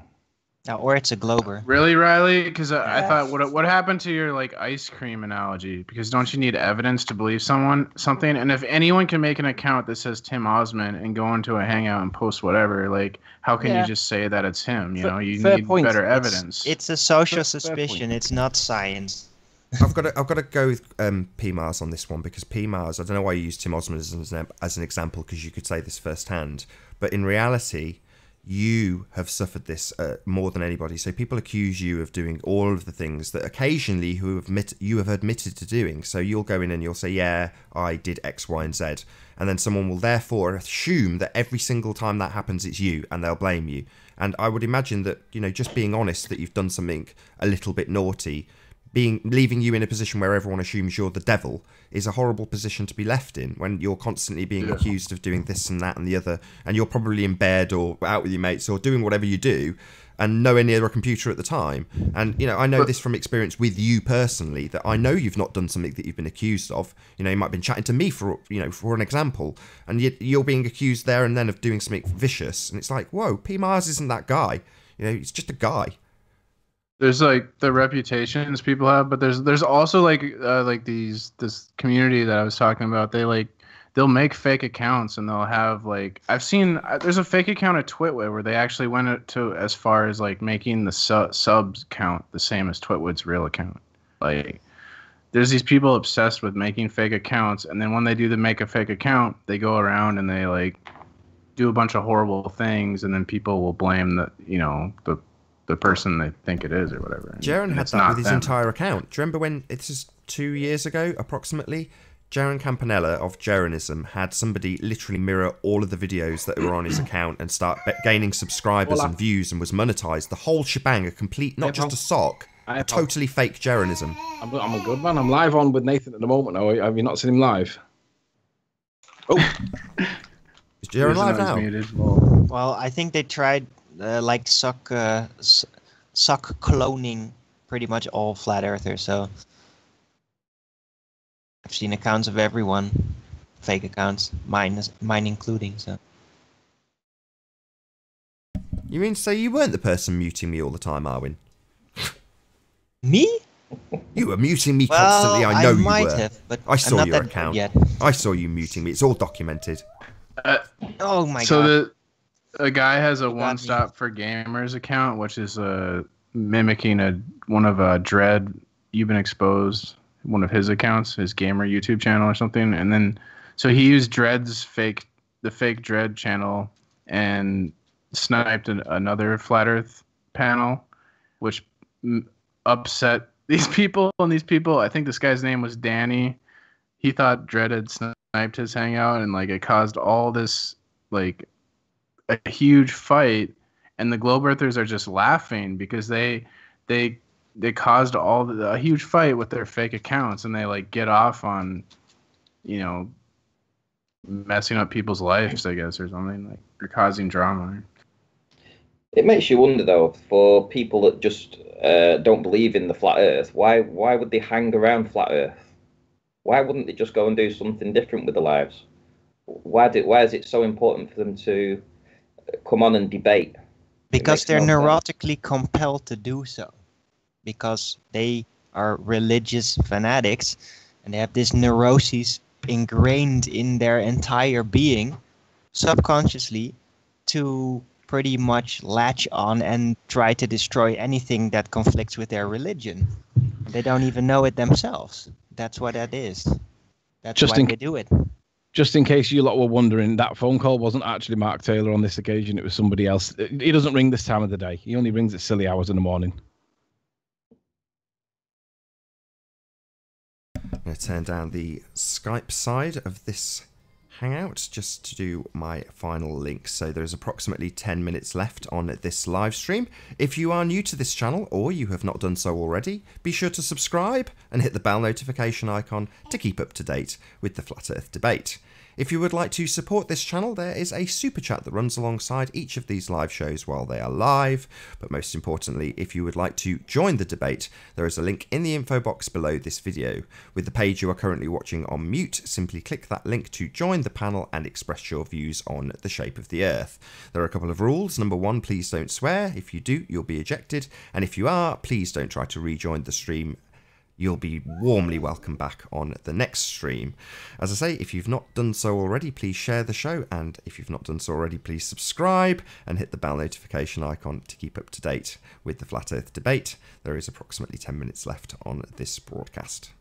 Or it's a Glober. Really, Riley? Because I thought, what happened to your like ice cream analogy? Because don't you need evidence to believe something? And if anyone can make an account that says Tim Osmond and go into a hangout and post whatever, like, how can you just say that it's him? You know, you need better evidence. It's a social suspicion. It's not science. I've got to go with PMARS on this one, because PMARS, I don't know why you use Tim Osmond as an example, because you could say this firsthand, but in reality, you have suffered this more than anybody. So people accuse you of doing all of the things that occasionally you have admitted to doing. So you'll go in and you'll say, yeah, I did X, Y, and Z. And then someone will therefore assume that every single time that happens, it's you, and they'll blame you. And I would imagine that, you know, just being honest that you've done something a little bit naughty, leaving you in a position where everyone assumes you're the devil, is a horrible position to be left in, when you're constantly being accused of doing this and that and the other, and you're probably in bed or out with your mates or doing whatever you do and nowhere near a computer at the time. And, you know, I know this from experience with you personally, that I know you've not done something that you've been accused of. You know, you might have been chatting to me for an example, and you're being accused there and then of doing something vicious, and it's like, whoa, P. Mars isn't that guy. You know, he's just a guy. There's like the reputations people have, but there's also like this community that I was talking about. They'll make fake accounts and they'll have like, I've seen there's a fake account at Twitwood where they actually went to as far as like making the subs count the same as Twitwood's real account. Like, there's these people obsessed with making fake accounts, and then when they do make a fake account, they go around and they like do a bunch of horrible things, and then people will blame the person they think it is or whatever. Jaron had that with his entire account. Do you remember when, this is 2 years ago approximately, Jaron Campanella of Jaronism had somebody literally mirror all of the videos that were on his account and start gaining subscribers and views, and was monetized. The whole shebang, a complete, not just a sock, a totally fake Jaronism. I'm a good man. I'm live on with Nathan at the moment now. Have you not seen him live? Oh. Is Jaron live now? Well, I think they tried like suck cloning pretty much all flat earthers, so I've seen accounts of everyone, fake accounts, mine including. So you mean to say you weren't the person muting me all the time, Arwin? Me? You were muting me constantly. I know you might were. Have, but I saw I'm not your that account. Yet. I saw you muting me. It's all documented. Oh my god! So a guy has a One Stop for Gamers account, which is mimicking one of Dread. You've Been Exposed, one of his accounts, his gamer YouTube channel or something, and then so he used Dread's fake Dread channel and sniped another Flat Earth panel, which upset these people. And these people, I think this guy's name was Danny. He thought Dread had sniped his hangout, and like it caused all this like a huge fight, and the Globe Earthers are just laughing because they caused a huge fight with their fake accounts, and they like get off on, messing up people's lives, I guess, or something, like they're causing drama. It makes you wonder though, for people that just don't believe in the flat Earth, why would they hang around flat Earth? Why wouldn't they just go and do something different with their lives? Why is it so important for them to come on and debate? Because they're neurotically compelled to do so. Because they are religious fanatics, and they have this neuroses ingrained in their entire being, subconsciously, to pretty much latch on and try to destroy anything that conflicts with their religion. They don't even know it themselves. That's what that is. That's why they do it. Just in case you lot were wondering, that phone call wasn't actually Mark Taylor on this occasion. It was somebody else. He doesn't ring this time of the day. He only rings at silly hours in the morning. I'm going to turn down the Skype side of this Hangout just to do my final link. So there's approximately 10 minutes left on this live stream. If you are new to this channel or you have not done so already, be sure to subscribe and hit the bell notification icon to keep up to date with the Flat Earth debate. If you would like to support this channel, there is a super chat that runs alongside each of these live shows while they are live. But most importantly, if you would like to join the debate, there is a link in the info box below this video. With the page you are currently watching on mute, simply click that link to join the panel and express your views on the shape of the Earth. There are a couple of rules. Number one, please don't swear. If you do, you'll be ejected. And if you are, please don't try to rejoin the stream. You'll be warmly welcome back on the next stream. As I say, if you've not done so already, please share the show. And if you've not done so already, please subscribe and hit the bell notification icon to keep up to date with the Flat Earth debate. There is approximately 10 minutes left on this broadcast.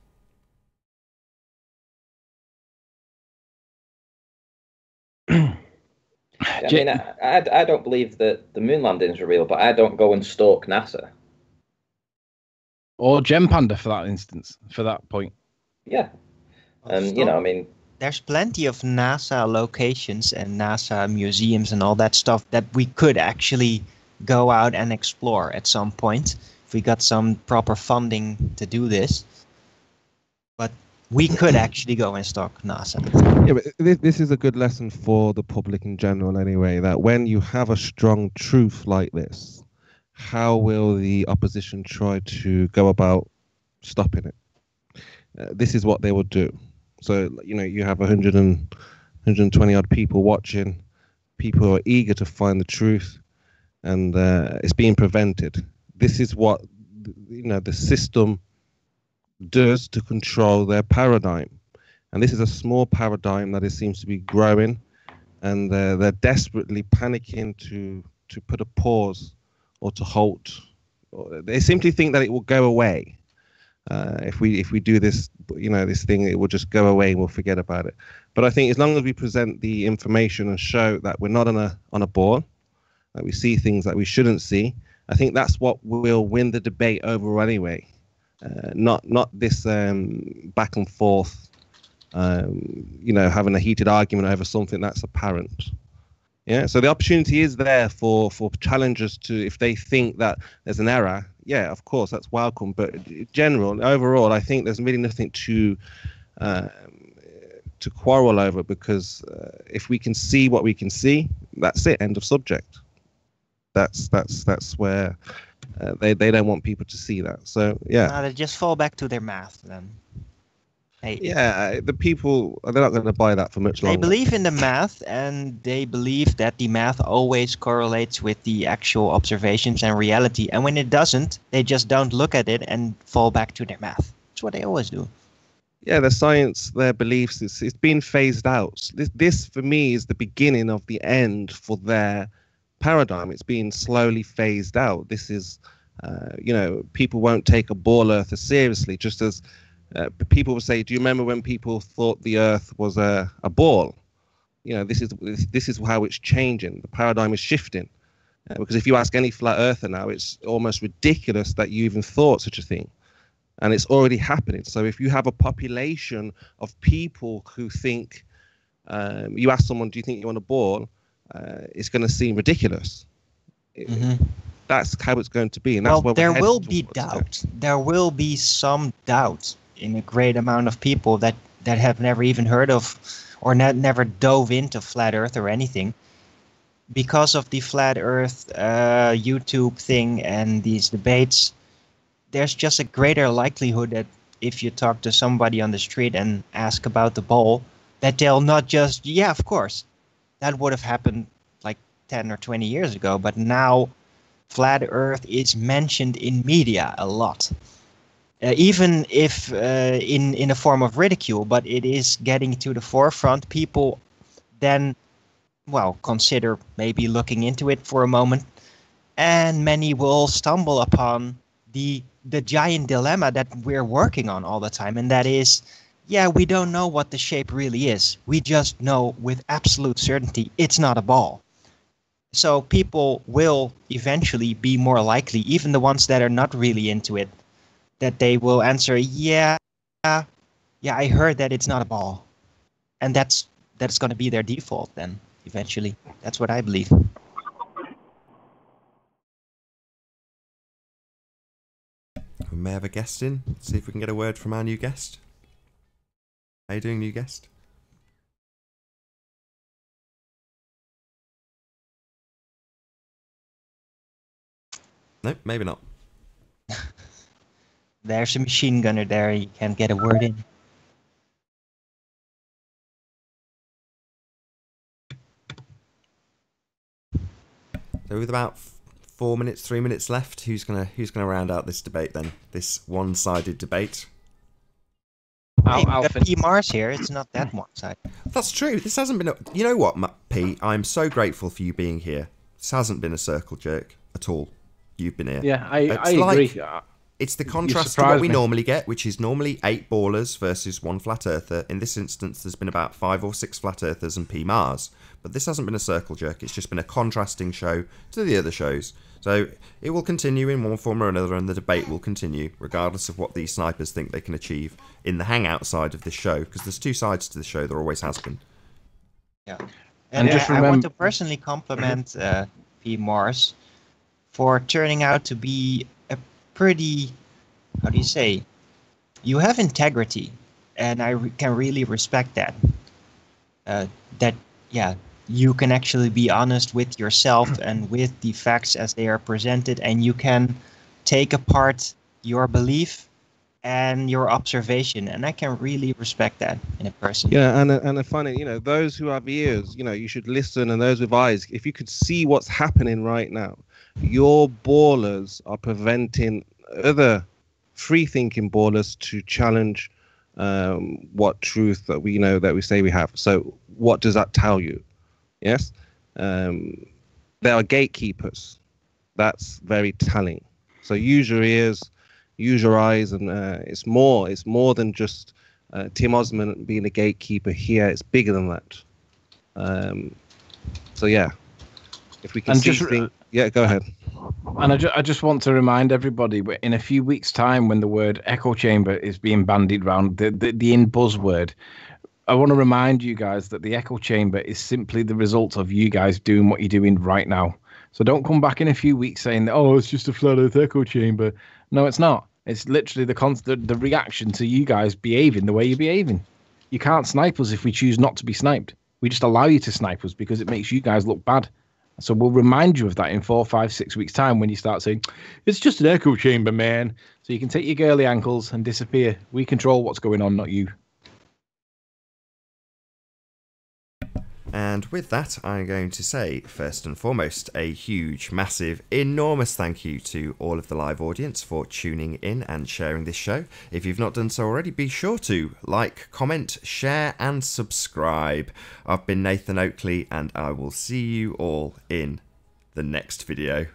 I mean, I don't believe that the moon landings are real, but I don't go and stalk NASA. Or Gem Panda for that instance, for that point. Yeah. You know, I mean... There's plenty of NASA locations and NASA museums and all that stuff that we could actually go out and explore at some point if we got some proper funding to do this. But we could actually go and stalk NASA. Yeah, but this is a good lesson for the public in general anyway, that when you have a strong truth like this, how will the opposition try to go about stopping it? This is what they will do. So, you know, you have 120 odd people watching. People are eager to find the truth, and it's being prevented. This is what, you know, the system does to control their paradigm. And this is a small paradigm that seems to be growing, and they're desperately panicking to put a pause or to halt. They simply think that it will go away. If we do this, you know, this thing, it will just go away and we'll forget about it. But I think as long as we present the information and show that we're not on a ball, that we see things that we shouldn't see, I think that's what will win the debate overall anyway. Not this back and forth, you know, having a heated argument over something that's apparent. Yeah, so the opportunity is there for challengers to, if they think that there's an error, yeah, of course, that's welcome. But in general, overall, I think there's really nothing to quarrel over, because if we can see what we can see, that's it, end of subject. That's where they don't want people to see that. So, yeah. They just fall back to their math then. Hey, yeah, the people, they're not going to buy that for much longer. They believe in the math, and they believe that the math always correlates with the actual observations and reality. And when it doesn't, they just don't look at it and fall back to their math. That's what they always do. Yeah, their science, their beliefs, it's been phased out. This, for me, is the beginning of the end for their paradigm. It's being slowly phased out. This is, you know, people won't take a ball earther seriously, just as people will say, do you remember when people thought the Earth was a ball? You know, this is how it's changing. The paradigm is shifting. Because if you ask any flat earther now, it's almost ridiculous that you even thought such a thing. And it's already happening. So if you have a population of people who think, you ask someone, do you think you're on a ball? It's going to seem ridiculous. Mm-hmm. That's how it's going to be. And that's well, there will be doubt. There will be some doubt in a great amount of people that have never even heard of or never dove into flat earth or anything, because of the flat earth YouTube thing and these debates. There's just a greater likelihood that if you talk to somebody on the street and ask about the ball, that they'll not just, yeah, of course, that would have happened like 10 or 20 years ago, but now flat earth is mentioned in media a lot. Even if in a form of ridicule, but it is getting to the forefront. People then, well, consider maybe looking into it for a moment, and many will stumble upon the giant dilemma that we're working on all the time, and that is, yeah, we don't know what the shape really is. We just know with absolute certainty it's not a ball. So people will eventually be more likely, even the ones that are not really into it, that they will answer, yeah, I heard that it's not a ball. And that's that's going to be their default then eventually. That's what I believe. We may have a guest in. See if we can get a word from our new guest. How you doing, new guest? Nope, maybe not. There's a machine gunner there. You can't get a word in. So with about 4 minutes, 3 minutes left, who's gonna round out this debate then? This one-sided debate. Hey, we got P. Mars here. It's not that one-sided. That's true. This hasn't been. You know what, P? I'm so grateful for you being here. This hasn't been a circle jerk at all. You've been here. Yeah, I agree. It's the contrast to what we normally get, which is normally 8 ballers versus 1 flat earther. In this instance, there's been about 5 or 6 flat earthers and P. Mars. But this hasn't been a circle jerk. It's just been a contrasting show to the other shows. So it will continue in one form or another, and the debate will continue, regardless of what these snipers think they can achieve in the hangout side of this show, because there's 2 sides to the show. There always has been. Yeah. And I want to personally compliment P. Mars for turning out to be a pretty, how do you say, you have integrity, and I can really respect that. You can actually be honest with yourself and with the facts as they are presented, and you can take apart your belief and your observation, and I can really respect that in a person. Yeah, and I find it, those who have ears, you should listen, and those with eyes, if you could see what's happening right now, your ballers are preventing other free-thinking ballers to challenge what truth that we say we have. So what does that tell you? Yes, there are gatekeepers. That's very telling. So use your ears, use your eyes, and it's more than just Tim Osman being a gatekeeper here. It's bigger than that. So yeah, if we can see things. Yeah, go ahead. And I just want to remind everybody, in a few weeks' time, when the word echo chamber is being bandied around, the in buzzword, I want to remind you guys that the echo chamber is simply the result of you guys doing what you're doing right now. So don't come back in a few weeks saying, oh, it's just a flat earth echo chamber. No, it's not. It's literally the reaction to you guys behaving the way you're behaving. You can't snipe us if we choose not to be sniped. We just allow you to snipe us because it makes you guys look bad. So we'll remind you of that in 4, 5, 6 weeks' time when you start saying, it's just an echo chamber, man. So you can take your girly ankles and disappear. We control what's going on, not you. And with that, I'm going to say, first and foremost, a huge, massive, enormous thank you to all of the live audience for tuning in and sharing this show. If you've not done so already, be sure to like, comment, share, and subscribe. I've been Nathan Oakley, and I will see you all in the next video.